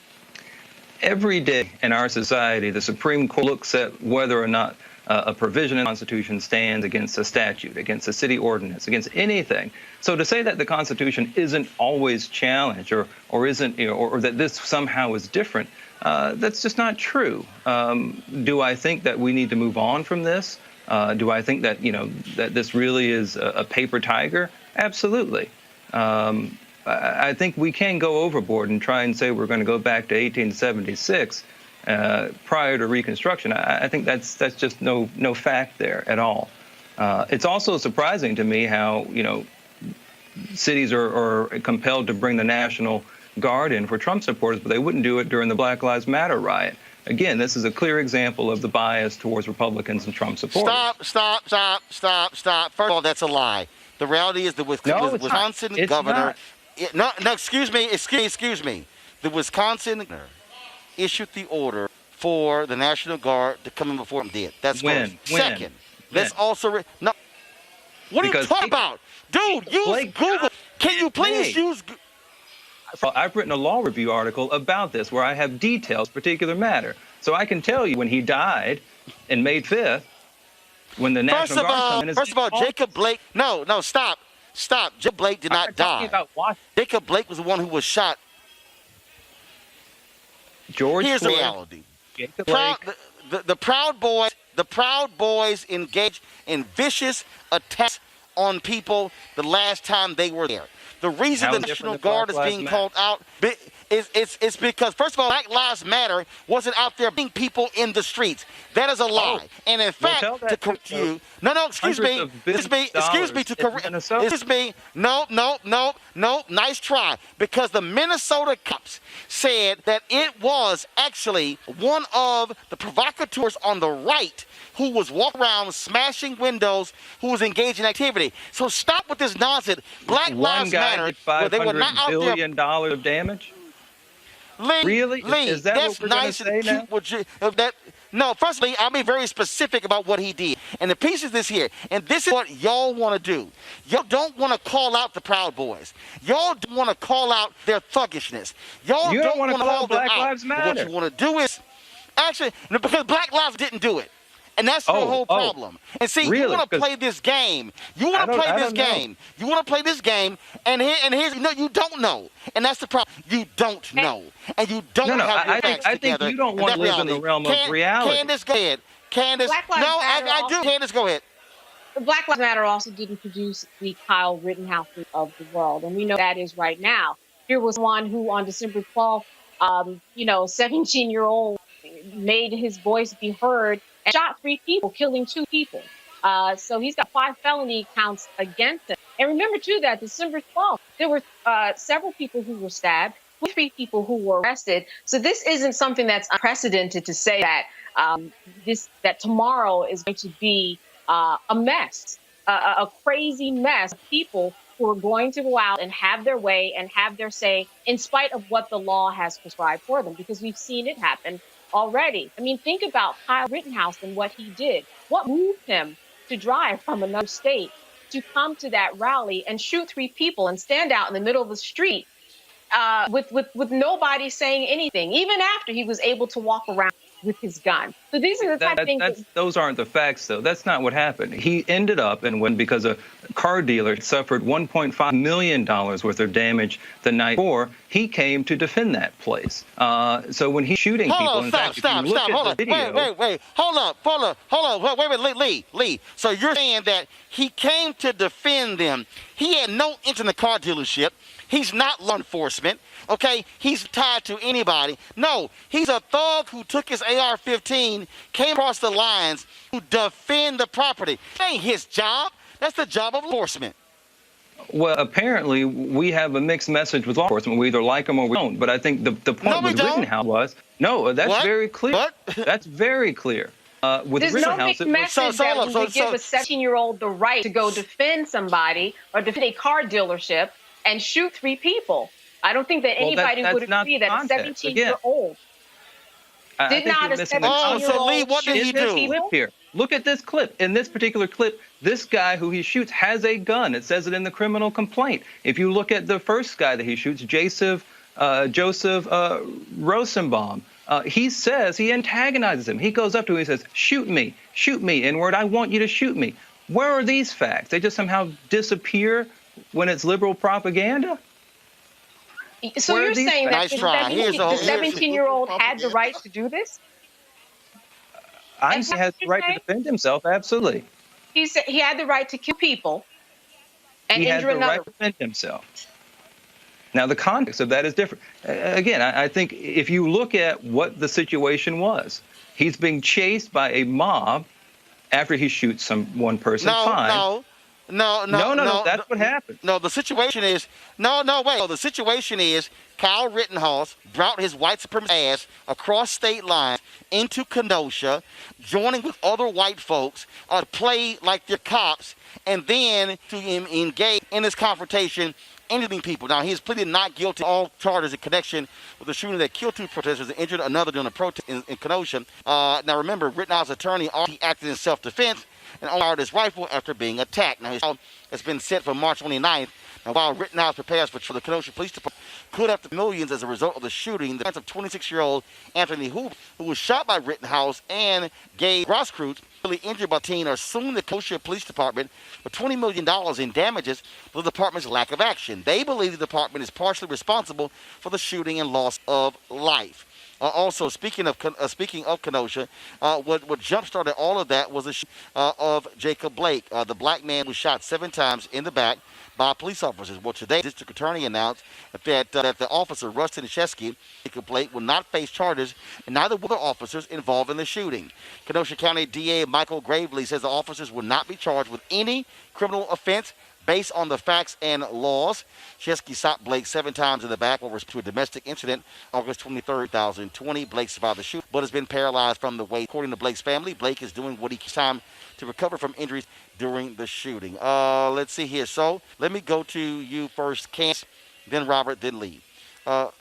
S7: Every day in our society, the Supreme Court looks at whether or not a provision in the Constitution stands against a statute, against a city ordinance, against anything. So to say that the Constitution isn't always challenged or isn't, you know, or that this somehow is different, that's just not true. Do I think that we need to move on from this? Do I think that, you know, that this really is a paper tiger? Absolutely. I think we can go overboard and try and say we're going to go back to 1876 prior to Reconstruction. I think that's just no fact there at all. It's also surprising to me how, you know, cities are compelled to bring the National Guard in for Trump supporters, but they wouldn't do it during the Black Lives Matter riot. Again, this is a clear example of the bias towards Republicans and Trump supporters.
S1: Stop. First of all, that's a lie. The reality is the Wisconsin governor... excuse me. The Wisconsin governor issued the order for the National Guard to come in before him did. That's first. Second, let's also... No. What are you talking about? Dude, use Google. Can you please use...
S7: I've written a law review article about this where I have details, particular matter. So I can tell you when he died in May 5th, when the National Guard came in...
S1: First of all, Jacob Blake... No, stop. Stop. Jacob Blake did not die.
S7: About Washington.
S1: Jacob Blake was the one who was shot. Here's the reality. The Proud Boys engaged in vicious attacks on people the last time they were there. The reason the National Guard is being called out is because, first of all, Black Lives Matter wasn't out there being people in the streets. That is a lie. And in fact, to correct you, excuse me, nice try. Because the Minnesota cops said that it was actually one of the provocateurs on the right who was walking around smashing windows, who was engaged in activity. So stop with this nonsense. Black Lives Matter, where they were not out there.
S7: $500 billion of damage?
S1: Lee,
S7: really?
S1: Lee,
S7: is that
S1: that's
S7: what we're
S1: nice
S7: and
S1: cute. No, firstly, I'll be very specific about what he did. And the piece is this here. And this is what y'all want to do. Y'all don't want to call out the Proud Boys. Y'all don't want to call out their thuggishness. Y'all don't want to call
S7: Black
S1: them
S7: Lives
S1: out.
S7: Matter.
S1: What you want to do is, actually, because Black Lives didn't do it. And that's the whole problem. And see, you want to play this game. You want to play this game. You want to play this game. And here's you don't know. And that's the problem. You don't know. And you don't have your facts together.
S7: I think you don't want to live in the realm of reality.
S1: Candace, go ahead. Candace, I do. Candace, go ahead.
S8: Black Lives Matter also didn't produce the Kyle Rittenhouse of the world. And we know that is right now. Here was one who on December 12th, 17-year-old made his voice be heard and shot 3 people, killing 2 people. So he's got 5 felony counts against him. And remember, too, that December 12th, there were several people who were stabbed, 3 people who were arrested. So this isn't something that's unprecedented to say that that tomorrow is going to be a mess, a crazy mess of people who are going to go out and have their way and have their say in spite of what the law has prescribed for them, because we've seen it happen already. I mean, think about Kyle Rittenhouse and what he did. What moved him to drive from another state to come to that rally and shoot 3 people and stand out in the middle of the street with nobody saying anything, even after he was able to walk around with his gun. So these are the type of things.
S7: Those aren't the facts, though. That's not what happened. He ended up because a car dealer suffered $1.5 million worth of damage the night before. He came to defend that place. So when he's shooting people,
S1: Wait, Lee. So you're saying that he came to defend them. He had no interest in the car dealership. He's not law enforcement, okay? He's tied to anybody. No, he's a thug who took his AR-15, came across the lines to defend the property. That ain't his job. That's the job of enforcement.
S7: Well, apparently, we have a mixed message with law enforcement. We either like them or we don't. But I think the point with Rittenhouse was, that's very clear. What? That's very clear. With
S8: There's no mixed message that we would give a 17-year-old the right to go defend somebody or defend a car dealership and shoot 3 people. I don't think that anybody would agree that a 17-year-old did not a 17-year-old
S1: so Lee, what did he do?
S7: Clip here. Look at this clip. In this particular clip, this guy who he shoots has a gun. It says it in the criminal complaint. If you look at the first guy that he shoots, Joseph Rosenbaum, he says, he antagonizes him. He goes up to him and says, shoot me, N-word, I want you to shoot me. Where are these facts? They just somehow disappear when it's liberal propaganda?
S8: So you're saying that the 17-year-old had the right to do this?
S7: I'm saying he has the right to defend himself, absolutely.
S8: He said he had the right to kill people and injure another. He had the right to defend
S7: himself. Now, the context of that is different. Again, I think if you look at what the situation was, he's being chased by a mob after he shoots one person.
S1: No,
S7: that's what happened.
S1: No, the situation is, the situation is Kyle Rittenhouse brought his white supremacist ass across state lines into Kenosha, joining with other white folks to play like they're cops, and then to engage in this confrontation, injuring people. Now, he's pleaded not guilty to all charges in connection with the shooting that killed 2 protesters and injured another during a protest in Kenosha. Now, remember, Rittenhouse's attorney he acted in self-defense and fired his rifle after being attacked. Now, his trial has been set for March 29th. Now, while Rittenhouse prepares for the Kenosha Police Department could have millions as a result of the shooting, the defense of 26-year-old Anthony Hooper, who was shot by Rittenhouse and gave Grosskreutz, Really injured by teen are suing the Kenosha Police Department for $20 million in damages for the department's lack of action. They believe the department is partially responsible for the shooting and loss of life. Also, speaking of Kenosha, what jump-started all of that was the shooting of Jacob Blake. The black man was shot 7 times in the back by police officers. Well, today, the district attorney announced that the officer, Rustin Shesky, Jacob Blake, will not face charges, and neither will the officers involved in the shooting. Kenosha County DA Michael Gravely says the officers will not be charged with any criminal offense based on the facts and laws. Shesky shot Blake 7 times in the back over to a domestic incident August 23, 2020. Blake survived the shooting, but has been paralyzed from the waist. According to Blake's family, Blake is doing what he can time to recover from injuries during the shooting. Let's see here. So let me go to you first, Candace, then Robert, then Lee.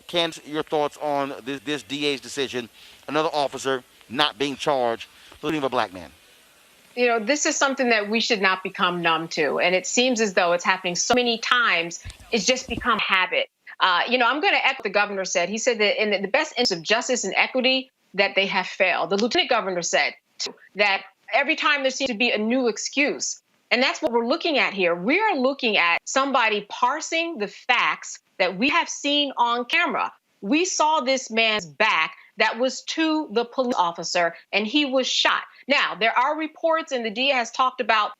S1: Candace, your thoughts on this DA's decision, another officer not being charged, including a black man?
S8: You know, this is something that we should not become numb to. And it seems as though it's happening so many times, it's just become habit. I'm going to echo what the governor said. He said that in the best interest of justice and equity, that they have failed. The lieutenant governor said that every time there seems to be a new excuse. And that's what we're looking at here. We are looking at somebody parsing the facts that we have seen on camera. We saw this man's back that was to the police officer, and he was shot. Now, there are reports, and the DA has talked about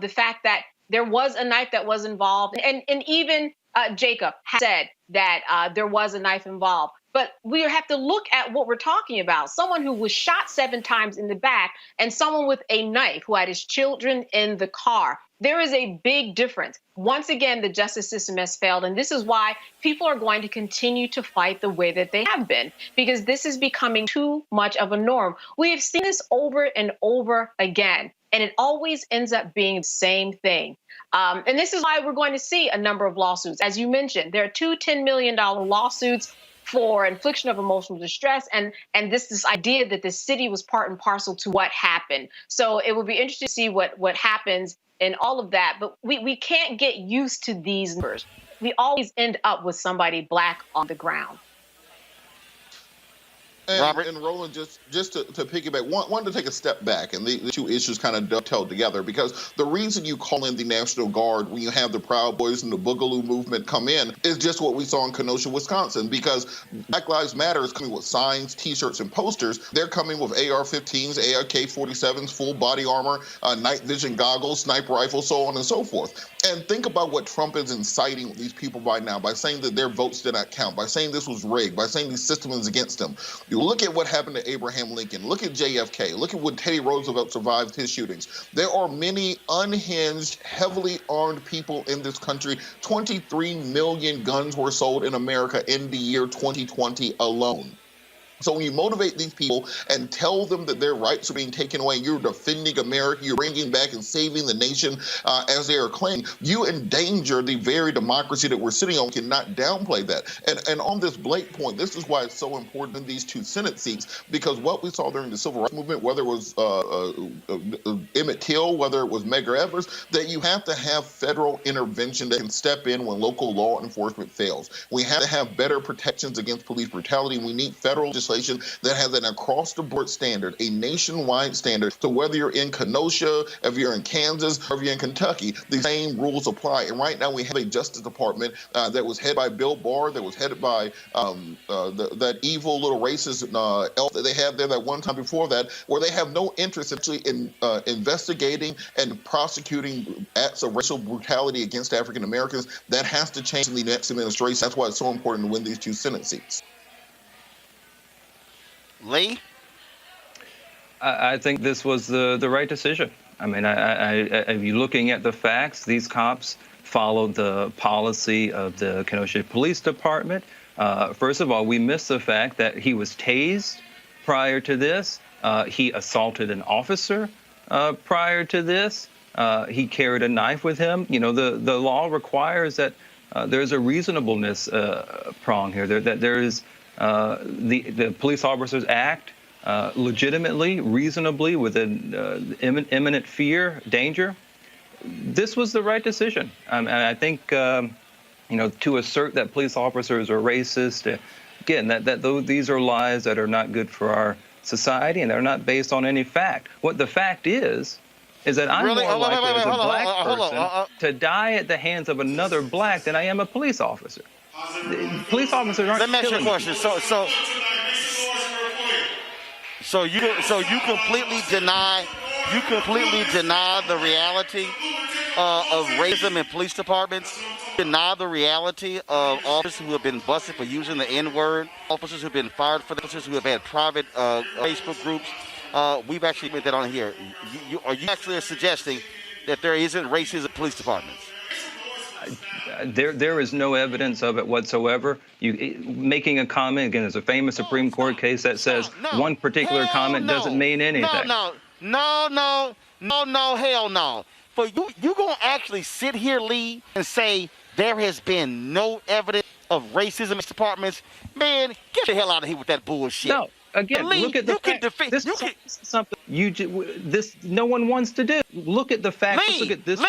S8: the fact that there was a knife that was involved, and even Jacob has said that there was a knife involved. But we have to look at what we're talking about. Someone who was shot 7 times in the back and someone with a knife who had his children in the car. There is a big difference. Once again, the justice system has failed. And this is why people are going to continue to fight the way that they have been, because this is becoming too much of a norm. We have seen this over and over again, and it always ends up being the same thing. And this is why we're going to see a number of lawsuits. As you mentioned, there are 2 $10 million lawsuits for infliction of emotional distress, and this idea that the city was part and parcel to what happened. So it will be interesting to see what happens in all of that. But we can't get used to these numbers. We always end up with somebody black on the ground.
S3: And Roland, just to piggyback, wanted to take a step back, and the 2 issues kind of dovetail together, because the reason you call in the National Guard when you have the Proud Boys and the Boogaloo movement come in is just what we saw in Kenosha, Wisconsin, because Black Lives Matter is coming with signs, T-shirts, and posters. They're coming with AR-15s, AK-47s, full body armor, night vision goggles, sniper rifles, so on and so forth. And think about what Trump is inciting with these people by now, by saying that their votes did not count, by saying this was rigged, by saying the system is against them. You look at what happened to Abraham Lincoln. Look at JFK. Look at when Teddy Roosevelt survived his shootings. There are many unhinged, heavily armed people in this country. 23 million guns were sold in America in the year 2020 alone. So when you motivate these people and tell them that their rights are being taken away, you're defending America, you're bringing back and saving the nation as they are claiming, you endanger the very democracy that we're sitting on. We cannot downplay that. And on this Blake point, this is why it's so important in these 2 Senate seats, because what we saw during the Civil Rights Movement, whether it was Emmett Till, whether it was Medgar Evers, that you have to have federal intervention that can step in when local law enforcement fails. We have to have better protections against police brutality, and we need federal legislation that has an across-the-board standard, a nationwide standard, so whether you're in Kenosha, if you're in Kansas, or if you're in Kentucky, the same rules apply. And right now we have a Justice Department that was headed by Bill Barr, that was headed by that evil little racist elf that they had there that one time before that, where they have no interest actually in investigating and prosecuting acts of racial brutality against African Americans. That has to change in the next administration. That's why it's so important to win these 2 Senate seats.
S1: Lee?
S7: I think this was the right decision. I mean, if you're looking at the facts, these cops followed the policy of the Kenosha Police Department. First of all, we missed the fact that he was tased prior to this. He assaulted an officer prior to this. He carried a knife with him. You know, the law requires that there's a reasonableness prong here. That there is the police officers act legitimately, reasonably, with an imminent fear, danger. This was the right decision. And I think, to assert that police officers are racist, again, these are lies that are not good for our society, and they're not based on any fact. What the fact is that I'm
S1: Really?
S7: more
S1: Oh, wait,
S7: likely
S1: wait,
S7: as a
S1: hold on,
S7: black
S1: hold on,
S7: person to die at the hands of another black than I am a police officer. Police officers aren't
S1: Let me ask you a
S7: killing
S1: question. So you completely deny the reality of racism in police departments? Deny the reality of officers who have been busted for using the N-word, officers who have been fired for that, officers who have had private Facebook groups. We've actually put that on here. Are you actually suggesting that there isn't racism in police departments?
S7: There is no evidence of it whatsoever. Making a comment, again, there's a famous Supreme Court case that says one particular comment doesn't mean anything.
S1: No, hell no. But you gonna actually sit here, Lee, and say there has been no evidence of racism in departments? Man, get the hell out of here with that bullshit.
S7: No. Again,
S1: Lee,
S7: look at the fact. This is something no one wants to do. Look at the facts. Look at this.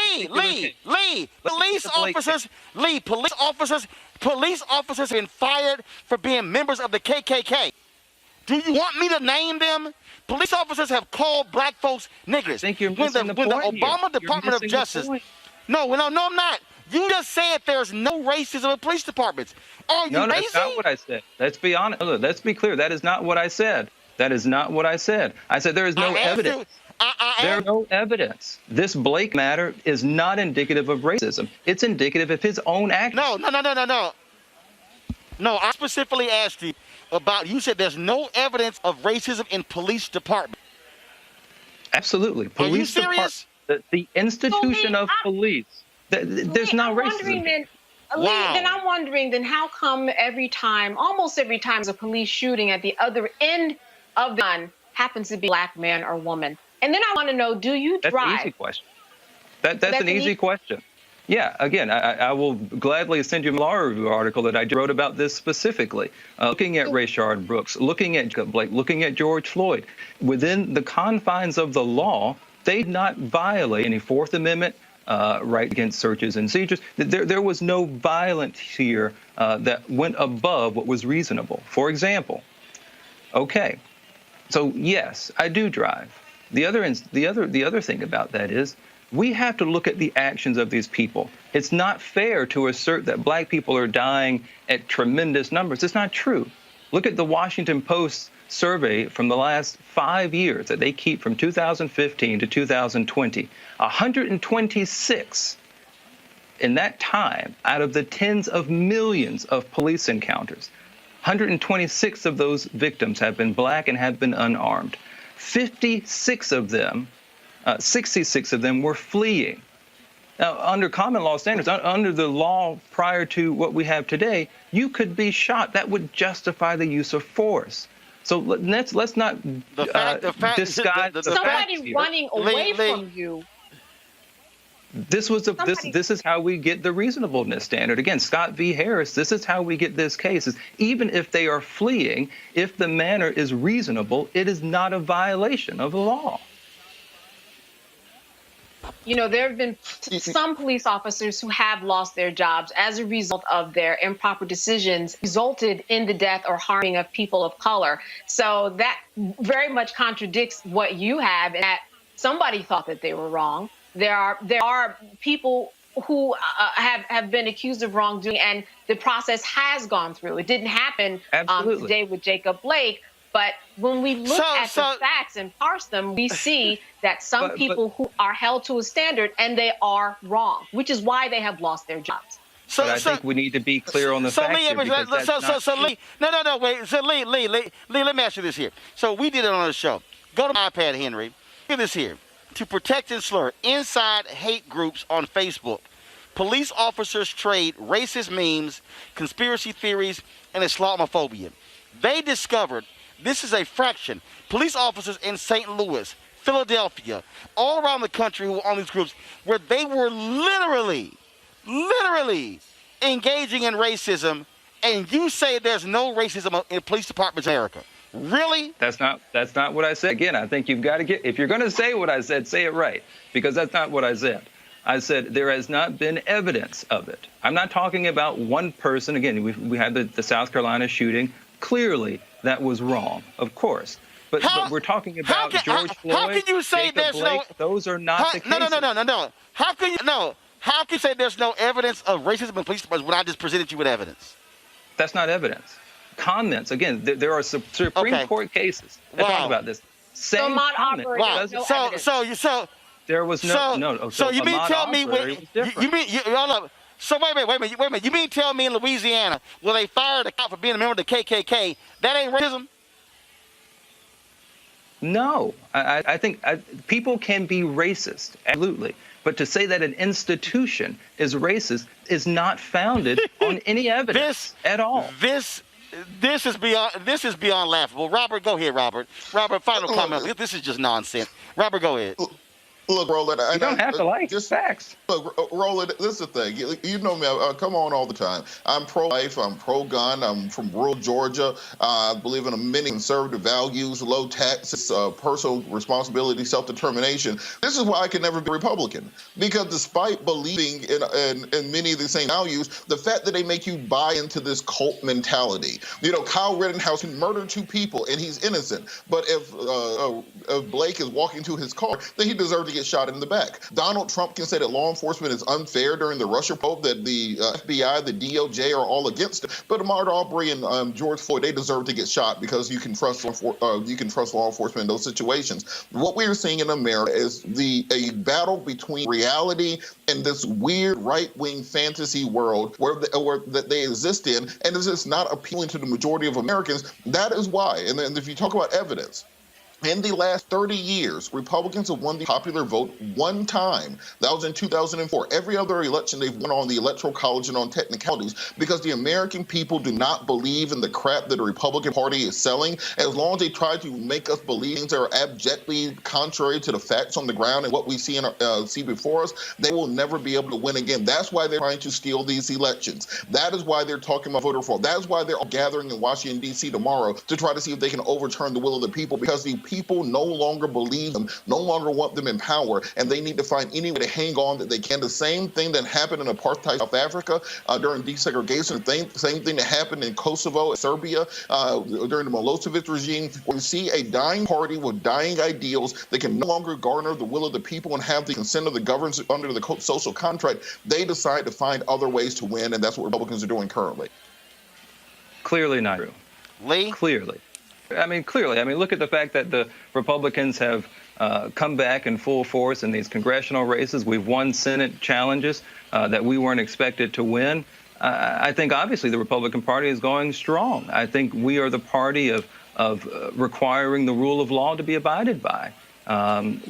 S1: Police officers have been fired for being members of the KKK. Do you want me to name them? Police officers have called black folks niggers.
S7: I think you're
S1: when the Obama Department of Justice. No, I'm not. You just said there's no racism in police departments. Are you
S7: No,
S1: lazy?
S7: that's not what I said. Let's be honest. Let's be clear. That is not what I said. That is not what I said. I said there is no evidence. There's no evidence. This Blake matter is not indicative of racism. It's indicative of his own actions.
S1: No, I specifically asked you about, you said there's no evidence of racism in police departments.
S7: Absolutely.
S1: Are you serious?
S7: The institution of police. There's no racism.
S8: Then I'm wondering, then how come almost every time there's a police shooting at the other end of the gun happens to be a black man or woman? And then I want to know, do you drive?
S7: That's an easy question. That's an easy question. Yeah, again, I will gladly send you a law review article that I wrote about this specifically, looking at Rayshard Brooks, looking at Jacob Blake, looking at George Floyd. Within the confines of the law, they did not violate any Fourth Amendment right against searches and seizures. There was no violence here that went above what was reasonable. For example, okay, so yes, I do drive. The other thing about that is we have to look at the actions of these people. It's not fair to assert that black people are dying at tremendous numbers. It's not true. Look at the Washington Post survey from the last 5 years that they keep from 2015 to 2020. 126 in that time out of the tens of millions of police encounters. 126 of those victims have been black and have been unarmed. 66 of them were fleeing. Now, under common law standards, under the law prior to what we have today, you could be shot. That would justify the use of force. So let's not disguise the
S8: somebody running away from you.
S7: This is how we get the reasonableness standard. Again, Scott v. Harris, this is how we get this case. Is even if they are fleeing, if the manner is reasonable, it is not a violation of the law.
S8: You know, there have been some police officers who have lost their jobs as a result of their improper decisions resulted in the death or harming of people of color. So that very much contradicts what you have, in that somebody thought that they were wrong. There are people who have been accused of wrongdoing, and the process has gone through. It didn't happen today with Jacob Blake. But when we look at the facts and parse them, we see that some people who are held to a standard and they are wrong, which is why they have lost their jobs.
S7: But I think we need to be clear on the facts here, because that's not
S1: Lee, wait. So Lee, let me ask you this here. So we did it on the show. Go to my iPad, Henry. Look at this here. To protect and slur inside hate groups on Facebook, police officers trade racist memes, conspiracy theories, and Islamophobia. They discovered this is a fraction. Police officers in St. Louis, Philadelphia, all around the country who were on these groups, where they were literally engaging in racism, and you say there's no racism in police departments in America. Really?
S7: That's not what I said. Again, I think you've got to if you're going to say what I said, say it right, because that's not what I said. I said there has not been evidence of it. I'm not talking about one person. Again, we had the South Carolina shooting. Clearly, that was wrong, of course. But we're talking about George Floyd,
S1: how can you say
S7: Jacob
S1: there's
S7: Blake. Those are not the cases.
S1: No. How can you say there's no evidence of racism in police departments when I just presented you with evidence?
S7: That's not evidence. Comments. Again, there are Supreme Court cases that talk about this. Same comment. There was no.
S1: So you mean tell me So wait a minute. You mean tell me in Louisiana where they fired a cop for being a member of the KKK, that ain't racism?
S7: No, I think people can be racist, absolutely. But to say that an institution is racist is not founded on any evidence at all.
S1: This is beyond laughable. Robert, go ahead, Robert. Robert, final comment. This is just nonsense. Robert, go ahead.
S3: Look, Roland,
S7: you don't have to like just facts.
S3: Look, Roland, this is the thing. You know me. I come on all the time. I'm pro-life. I'm pro-gun. I'm from rural Georgia. I believe in many conservative values, low taxes, personal responsibility, self-determination. This is why I can never be Republican. Because despite believing in many of the same values, the fact that they make you buy into this cult mentality. You know, Kyle Rittenhouse can murder 2 people and he's innocent. But if Blake is walking to his car, then he deserves to get shot in the back. Donald Trump can say that law enforcement is unfair during the Russia probe, that the FBI, the DOJ are all against it. But Ahmaud Arbery and George Floyd, they deserve to get shot because you can trust law enforcement in those situations. What we are seeing in America is a battle between reality and this weird right-wing fantasy world that they exist in, and it's just not appealing to the majority of Americans. That is why. And then if you talk about evidence, in the last 30 years, Republicans have won the popular vote one time. That was in 2004. Every other election, they've won on the Electoral College and on technicalities because the American people do not believe in the crap that the Republican Party is selling. As long as they try to make us believe things that are abjectly contrary to the facts on the ground and what we see before us, they will never be able to win again. That's why they're trying to steal these elections. That is why they're talking about voter fraud. That is why they're all gathering in Washington, D.C. tomorrow to try to see if they can overturn the will of the people, because the people no longer believe them, no longer want them in power, and they need to find any way to hang on that they can. The same thing that happened in apartheid South Africa during desegregation, same thing that happened in Kosovo, Serbia during the Milosevic regime, where we see a dying party with dying ideals that can no longer garner the will of the people and have the consent of the government under the social contract. They decide to find other ways to win, and that's what Republicans are doing currently.
S7: Clearly not true.
S1: Lee?
S7: Clearly. Clearly. Look at the fact that the Republicans have come back in full force in these congressional races. We've won Senate challenges that we weren't expected to win. I think, obviously, the Republican Party is going strong. I think we are the party of requiring the rule of law to be abided by.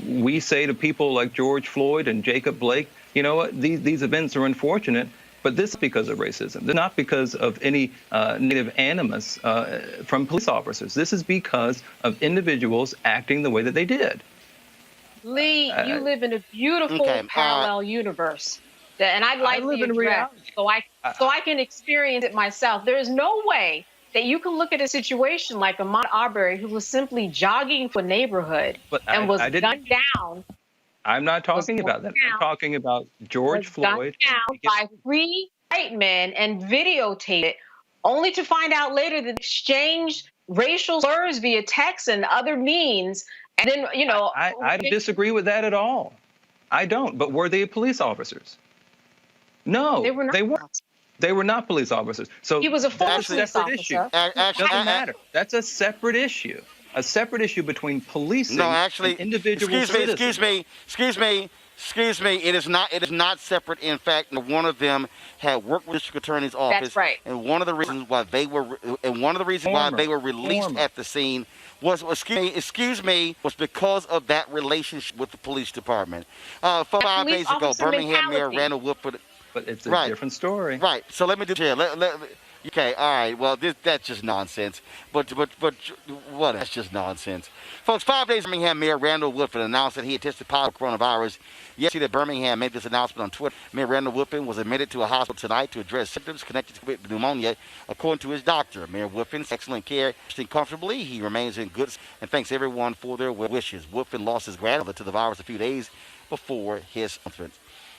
S7: We say to people like George Floyd and Jacob Blake, you know what, these events are unfortunate, but this is because of racism. This is not because of any negative animus from police officers. This is because of individuals acting the way that they did.
S8: Lee, you live in a beautiful parallel universe, and I'd like to address so I can experience it myself. There is no way that you can look at a situation like Ahmaud Arbery, who was simply jogging for a neighborhood and was gunned down.
S7: I'm not talking about that. I'm talking about George Floyd.
S8: Down by 3 white men and videotaped it, only to find out later that exchanged racial slurs via text and other means. And then,
S7: I disagree with that at all. I don't. But were they police officers? No, they weren't. They were not police officers. So
S8: he was a former police officer.
S7: Doesn't matter. That's a separate issue. A separate issue between policing and individual citizens.
S1: Excuse me. It is not separate. In fact, one of them had worked with the district attorney's office.
S8: That's right.
S1: And one of the reasons why they were released at the scene was because of that relationship with the police department. 5 days ago, Birmingham Mayor Randall Woodford.
S7: But it's a different story.
S1: Right. So let me do here. Okay, all right. Well, that's just nonsense. But what? That's just nonsense. Folks, 5 days Birmingham Mayor Randall Woodford announced that he had tested positive for coronavirus. Yesterday, Birmingham made this announcement on Twitter. Mayor Randall Woodford was admitted to a hospital tonight to address symptoms connected with pneumonia, according to his doctor. Mayor Woodford's excellent care, resting comfortably. He remains in good and thanks everyone for their wishes. Woodford lost his grandmother to the virus a few days before his announcement.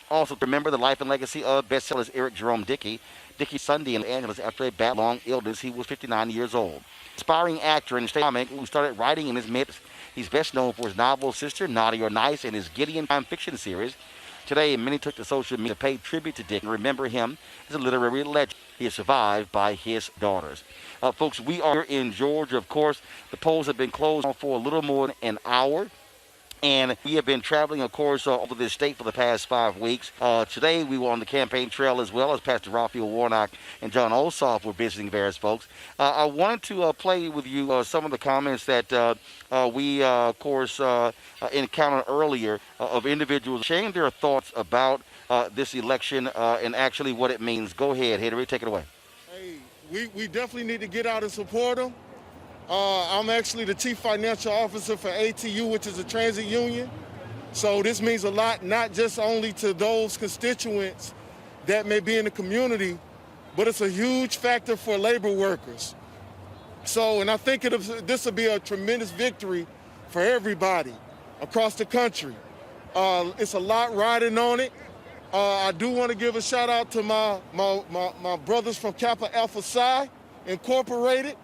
S1: Also, remember the life and legacy of bestsellers Eric Jerome Dickey. Dickey Sunday in Los Angeles after a bad long illness. He was 59 years old. Aspiring actor and comic who started writing in his mid. He's best known for his novel Sister, Naughty or Nice, and his Gideon crime fiction series. Today, many took to social media to pay tribute to Dick and remember him as a literary legend. He is survived by his daughters. Folks, we are in Georgia. Of course, the polls have been closed for a little more than an hour. And we have been traveling, of course, over this state for the past 5 weeks. Today, we were on the campaign trail as well as Pastor Raphael Warnock and John Ossoff were visiting various folks. I wanted to play with you some of the comments that we, of course, encountered earlier of individuals sharing their thoughts about this election and actually what it means. Go ahead, Henry, take it away.
S5: Hey, we definitely need to get out and support them. I'm actually the chief financial officer for ATU, which is a transit union. So this means a lot, not just only to those constituents that may be in the community, but it's a huge factor for labor workers. So, and I think this will be a tremendous victory for everybody across the country. It's a lot riding on it. I do want to give a shout out to my brothers from Kappa Alpha Psi Incorporated.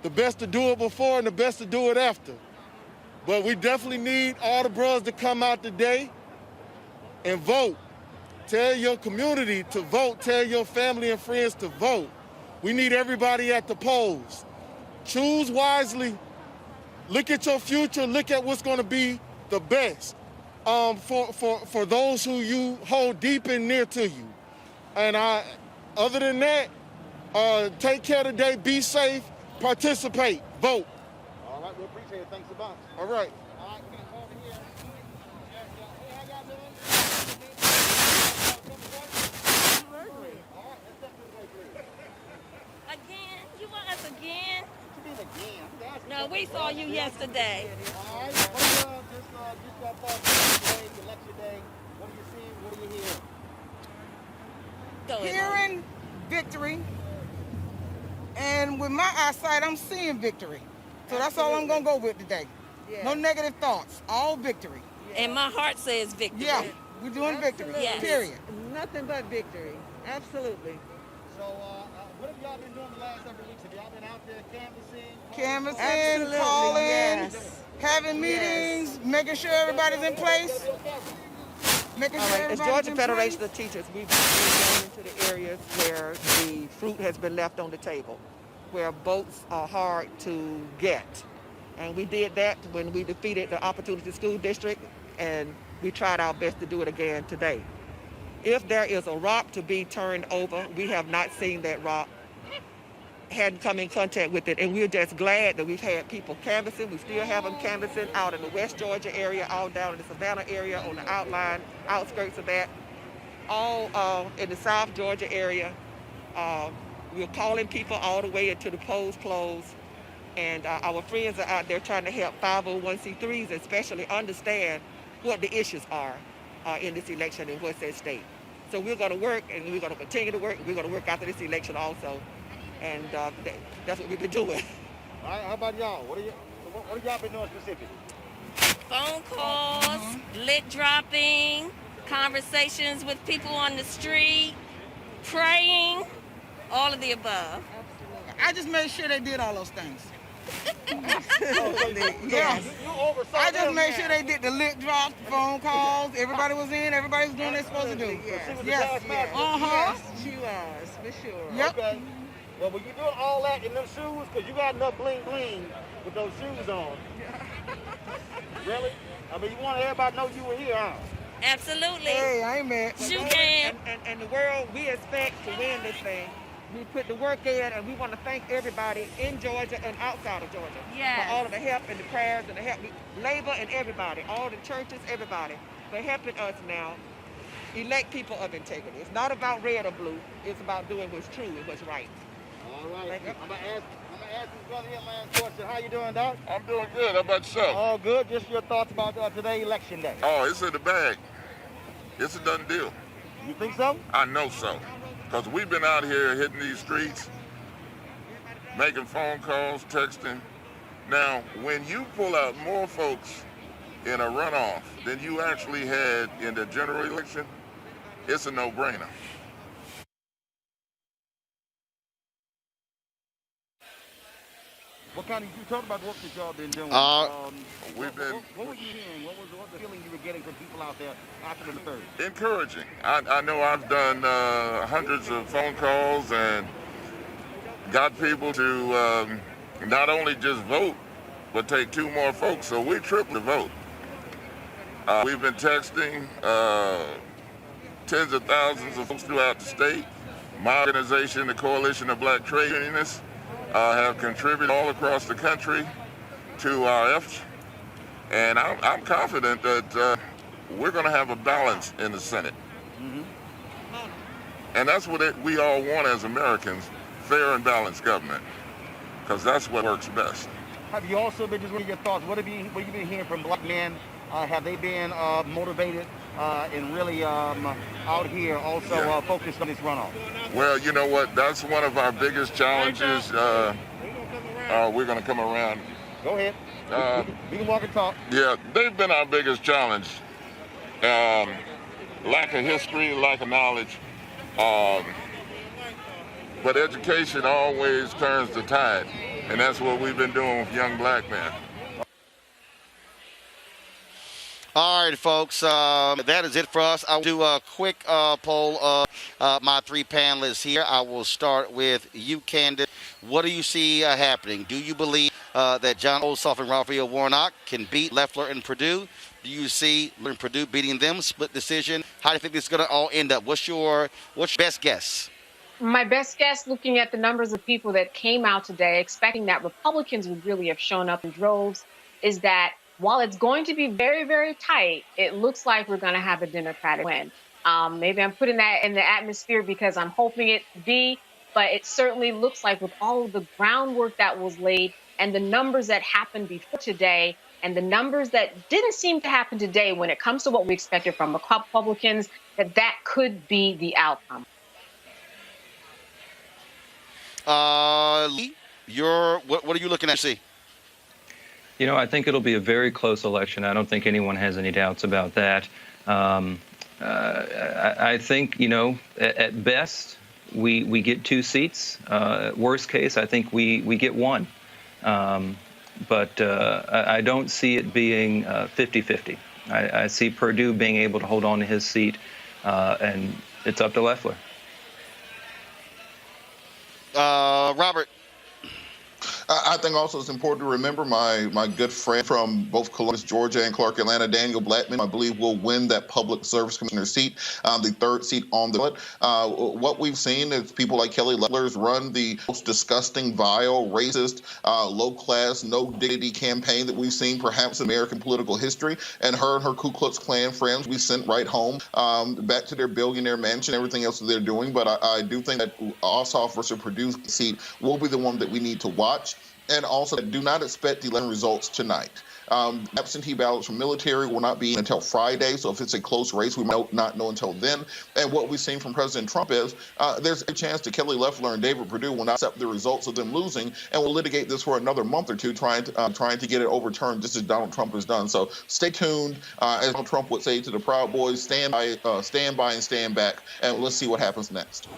S5: The best to do it before and the best to do it after. But we definitely need all the brothers to come out today and vote. Tell your community to vote. Tell your family and friends to vote. We need everybody at the polls. Choose wisely. Look at your future. Look at what's going to be the best for those who you hold deep and near to you. And other than that, take care today. Be safe. Participate. Vote.
S1: All right, we appreciate it. Thanks a bunch.
S5: All right.
S1: All right, we're going to go over here. Hey, how y'all doing? All right, let's step this way, please.
S6: Again? You want us again?
S1: What you mean again?
S6: No, we saw you yesterday.
S1: All right, what are your thoughts today, election day? What are you seeing? What are you hearing?
S23: Hearing victory. And with my eyesight, I'm seeing victory. So that's all I'm going to go with today. Yeah. No negative thoughts. All victory.
S6: Yeah. And my heart says victory.
S23: Yeah, we're doing victory.
S6: Yes.
S23: Period.
S24: Nothing but victory. Absolutely.
S1: So what have y'all been doing the last several weeks? Have y'all been out there canvassing?
S23: Canvassing, calling, yes. Having meetings, making sure everybody's in place. Making sure
S24: As Georgia Federation of Teachers, we've been going into the areas where the fruit has been left on the table, where votes are hard to get. And we did that when we defeated the Opportunity School District, and we tried our best to do it again today. If there is a rock to be turned over, we have not seen that rock, hadn't come in contact with it, and we're just glad that we've had people canvassing. We still have them canvassing out in the West Georgia area, all down in the Savannah area, on the outskirts of that, all in the South Georgia area. We're calling people all the way until the polls close, and our friends are out there trying to help 501c3s especially understand what the issues are in this election and what's at stake. So we're going to work, and we're going to continue to work. We're going to work after this election also. And that's what we've been doing.
S1: All right, how about y'all? What have y'all been doing specifically?
S6: Phone calls, lit dropping, conversations with people on the street, praying, all of the above.
S23: I just made sure they did all those things.
S1: Yes.
S23: I just made sure they did the lit drops, phone calls. Everybody was in. Everybody was doing what they're supposed to do.
S24: Yes.
S23: Yes.
S24: Yes, she was, for sure.
S23: Yep.
S1: Okay. Well, when you're doing all that in them shoes, because you got enough bling bling with those shoes on. Really? I mean, you want everybody to know you were here, huh?
S6: Absolutely.
S23: Hey, I ain't mad.
S6: Shoe cam.
S24: And the world, we expect to win this thing. We put the work in, and we want to thank everybody in Georgia and outside of Georgia
S6: Yes.
S24: for all of the help and the prayers and the help. Labor and everybody, all the churches, everybody, for helping us now elect people of integrity. It's not about red or blue. It's about doing what's true and what's right.
S1: All right. I'm gonna ask this brother here last question. How you doing, Doc?
S25: I'm doing good. How about yourself?
S1: All good. Just your thoughts about today, election day.
S25: Oh, it's in the bag. It's a done deal.
S1: You think so?
S25: I know so. Because we've been out here hitting these streets, making phone calls, texting. Now, when you pull out more folks in a runoff than you actually had in the general election, it's a no-brainer.
S1: What kind of, you talk about the work that y'all been doing.
S25: We've been.
S1: What were you hearing? What was the feeling you were getting from people out there after the third?
S25: Encouraging. I know I've done hundreds of phone calls and got people to not only just vote, but take 2 more folks, so we tripled the vote. We've been texting tens of thousands of folks throughout the state. My organization, the Coalition of Black Trade Unionists, have contributed all across the country to our efforts. And I'm confident that we're going to have a balance in the Senate. Mm-hmm. And that's what we all want as Americans, fair and balanced government, because that's what works best.
S1: Have you also been, just what are your thoughts, what have you been hearing from black men? Have they been motivated and really out here also focused on this runoff?
S25: Well, you know what? That's one of our biggest challenges. We're going to come around.
S1: Go ahead. We can walk and talk.
S25: Yeah, they've been our biggest challenge. Lack of history, lack of knowledge. But education always turns the tide, and that's what we've been doing with young black men.
S1: All right, folks, that is it for us. I'll do a quick poll of my 3 panelists here. I will start with you, Candace. What do you see happening? Do you believe that Jon Ossoff and Raphael Warnock can beat Loeffler and Perdue? Do you see Perdue beating them, split decision? How do you think this is going to all end up? What's your best guess?
S8: My best guess, looking at the numbers of people that came out today, expecting that Republicans would really have shown up in droves, is that while it's going to be very, very tight, it looks like we're going to have a Democratic win. Maybe I'm putting that in the atmosphere because I'm hoping it to be, but it certainly looks like with all of the groundwork that was laid and the numbers that happened before today and the numbers that didn't seem to happen today when it comes to what we expected from Republicans, that could be the outcome.
S1: Lee, what are you looking at to see?
S7: You know, I think it'll be a very close election. I don't think anyone has any doubts about that. I think, you know, at best, we get 2 seats. Worst case, I think we get 1. But I don't see it being 50-50. I see Perdue being able to hold on to his seat, and it's up to Loeffler.
S1: Robert.
S3: I think also it's important to remember my good friend from both Columbus, Georgia, and Clark, Atlanta, Daniel Blackman, I believe will win that public service commissioner seat, the 3rd seat on the ballot. What we've seen is people like Kelly Loeffler's run the most disgusting, vile, racist, low-class, no-dignity campaign that we've seen perhaps in American political history. And her Ku Klux Klan friends we sent right home, back to their billionaire mansion, everything else that they're doing. But I do think that Ossoff versus Purdue's seat will be the one that we need to watch. And also, do not expect the 11 results tonight. Absentee ballots from military will not be until Friday, so if it's a close race, we might not know until then. And what we've seen from President Trump is there's a chance that Kelly Loeffler and David Perdue will not accept the results of them losing, and will litigate this for another month or 2, trying to get it overturned, just as Donald Trump has done. So stay tuned. As Donald Trump would say to the Proud Boys, stand by and stand back, and let's see what happens next.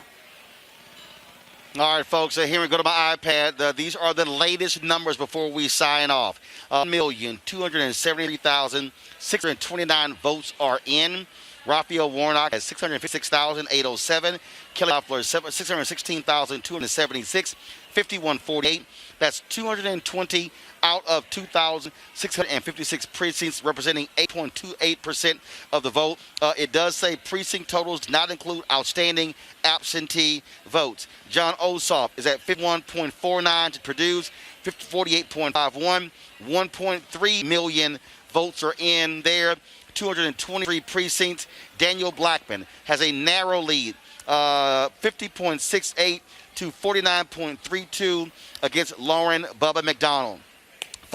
S1: All right, folks, here we go to my iPad. These are the latest numbers before we sign off. 1,273,629 votes are in. Raphael Warnock has 656,807. Kelly Loeffler 616,276, 5148. That's 220 out of 2,656 precincts, representing 8.28% of the vote. It does say precinct totals do not include outstanding absentee votes. Jon Ossoff is at 51.49 to Purdue's 48.51. 1.3 million votes are in there. 223 precincts. Daniel Blackman has a narrow lead, 50.68 to 49.32 against Lauren Bubba McDonald.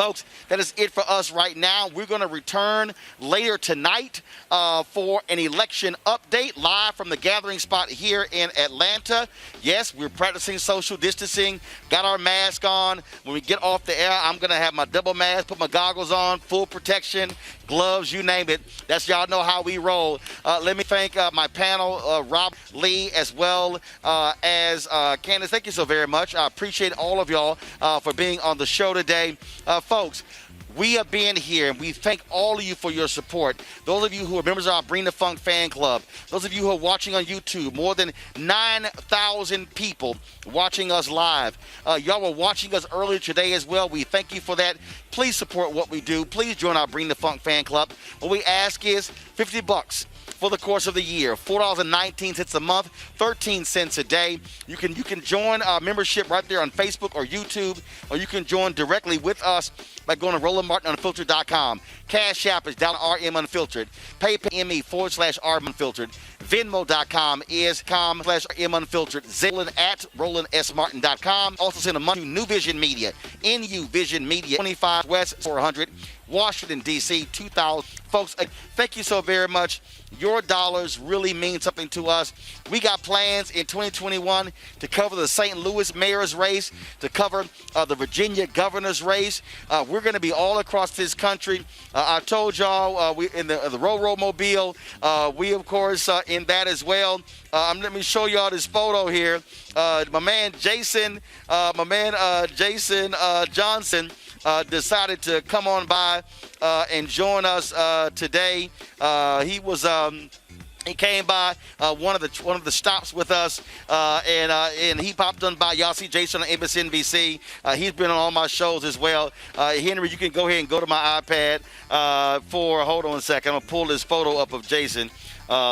S1: Folks, that is it for us right now. We're going to return later tonight for an election update live from the gathering spot here in Atlanta. Yes, we're practicing social distancing, got our mask on. When we get off the air, I'm going to have my double mask, put my goggles on, full protection, gloves, you name it. That's y'all know how we roll. Let me thank my panel, Rob, Lee, as well as Candace. Thank you so very much. I appreciate all of y'all for being on the show today. Folks, we are being here, and we thank all of you for your support. Those of you who are members of our Bring the Funk fan club, those of you who are watching on YouTube, more than 9,000 people watching us live. Y'all were watching us earlier today as well. We thank you for that. Please support what we do. Please join our Bring the Funk fan club. What we ask is $50 for the course of the year, $4.19 a month, 13 cents a day. You can join our membership right there on Facebook or YouTube, or you can join directly with us by going to RolandMartinUnfiltered.com. Cash App is down RM Unfiltered. PayPal.me/RM Unfiltered. Venmo.com is com/RM Unfiltered. Zaylen at RolandSMartin.com. Also send a money to New Vision Media. NU Vision Media, 25 West 400, Washington, D.C., 2000. Folks, thank you so very much. Your dollars really mean something to us. We got plans in 2021 to cover the St. Louis mayor's race, to cover the Virginia governor's race. We're going to be all across this country. I told y'all we in the Ro-Ro Mobile. We, of course, in that as well. Let me show y'all this photo here. My man Jason Johnson decided to come on by and join us today. He came by one of the stops with us, and he popped on by. Y'all see Jason on MSNBC. He's been on all my shows as well. Henry, you can go ahead and go to my iPad hold on a second. I'm gonna pull this photo up of Jason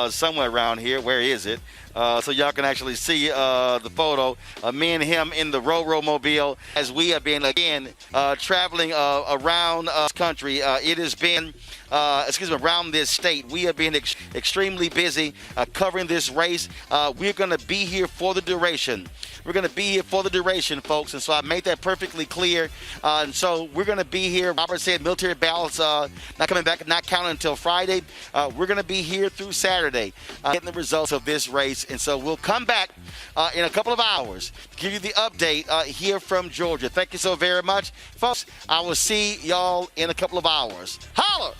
S1: somewhere around here. Where is it? So y'all can actually see the photo of me and him in the Ro-Ro Mobile as we have been, again, traveling around this country. It has been, around this state. We have been extremely busy covering this race. We're going to be here for the duration. We're going to be here for the duration, folks, and so I made that perfectly clear. And so we're going to be here. Robert said military ballots not coming back, not counting until Friday. We're going to be here through Saturday getting the results of this race. And so we'll come back in a couple of hours to give you the update here from Georgia. Thank you so very much. Folks, I will see y'all in a couple of hours. Holler!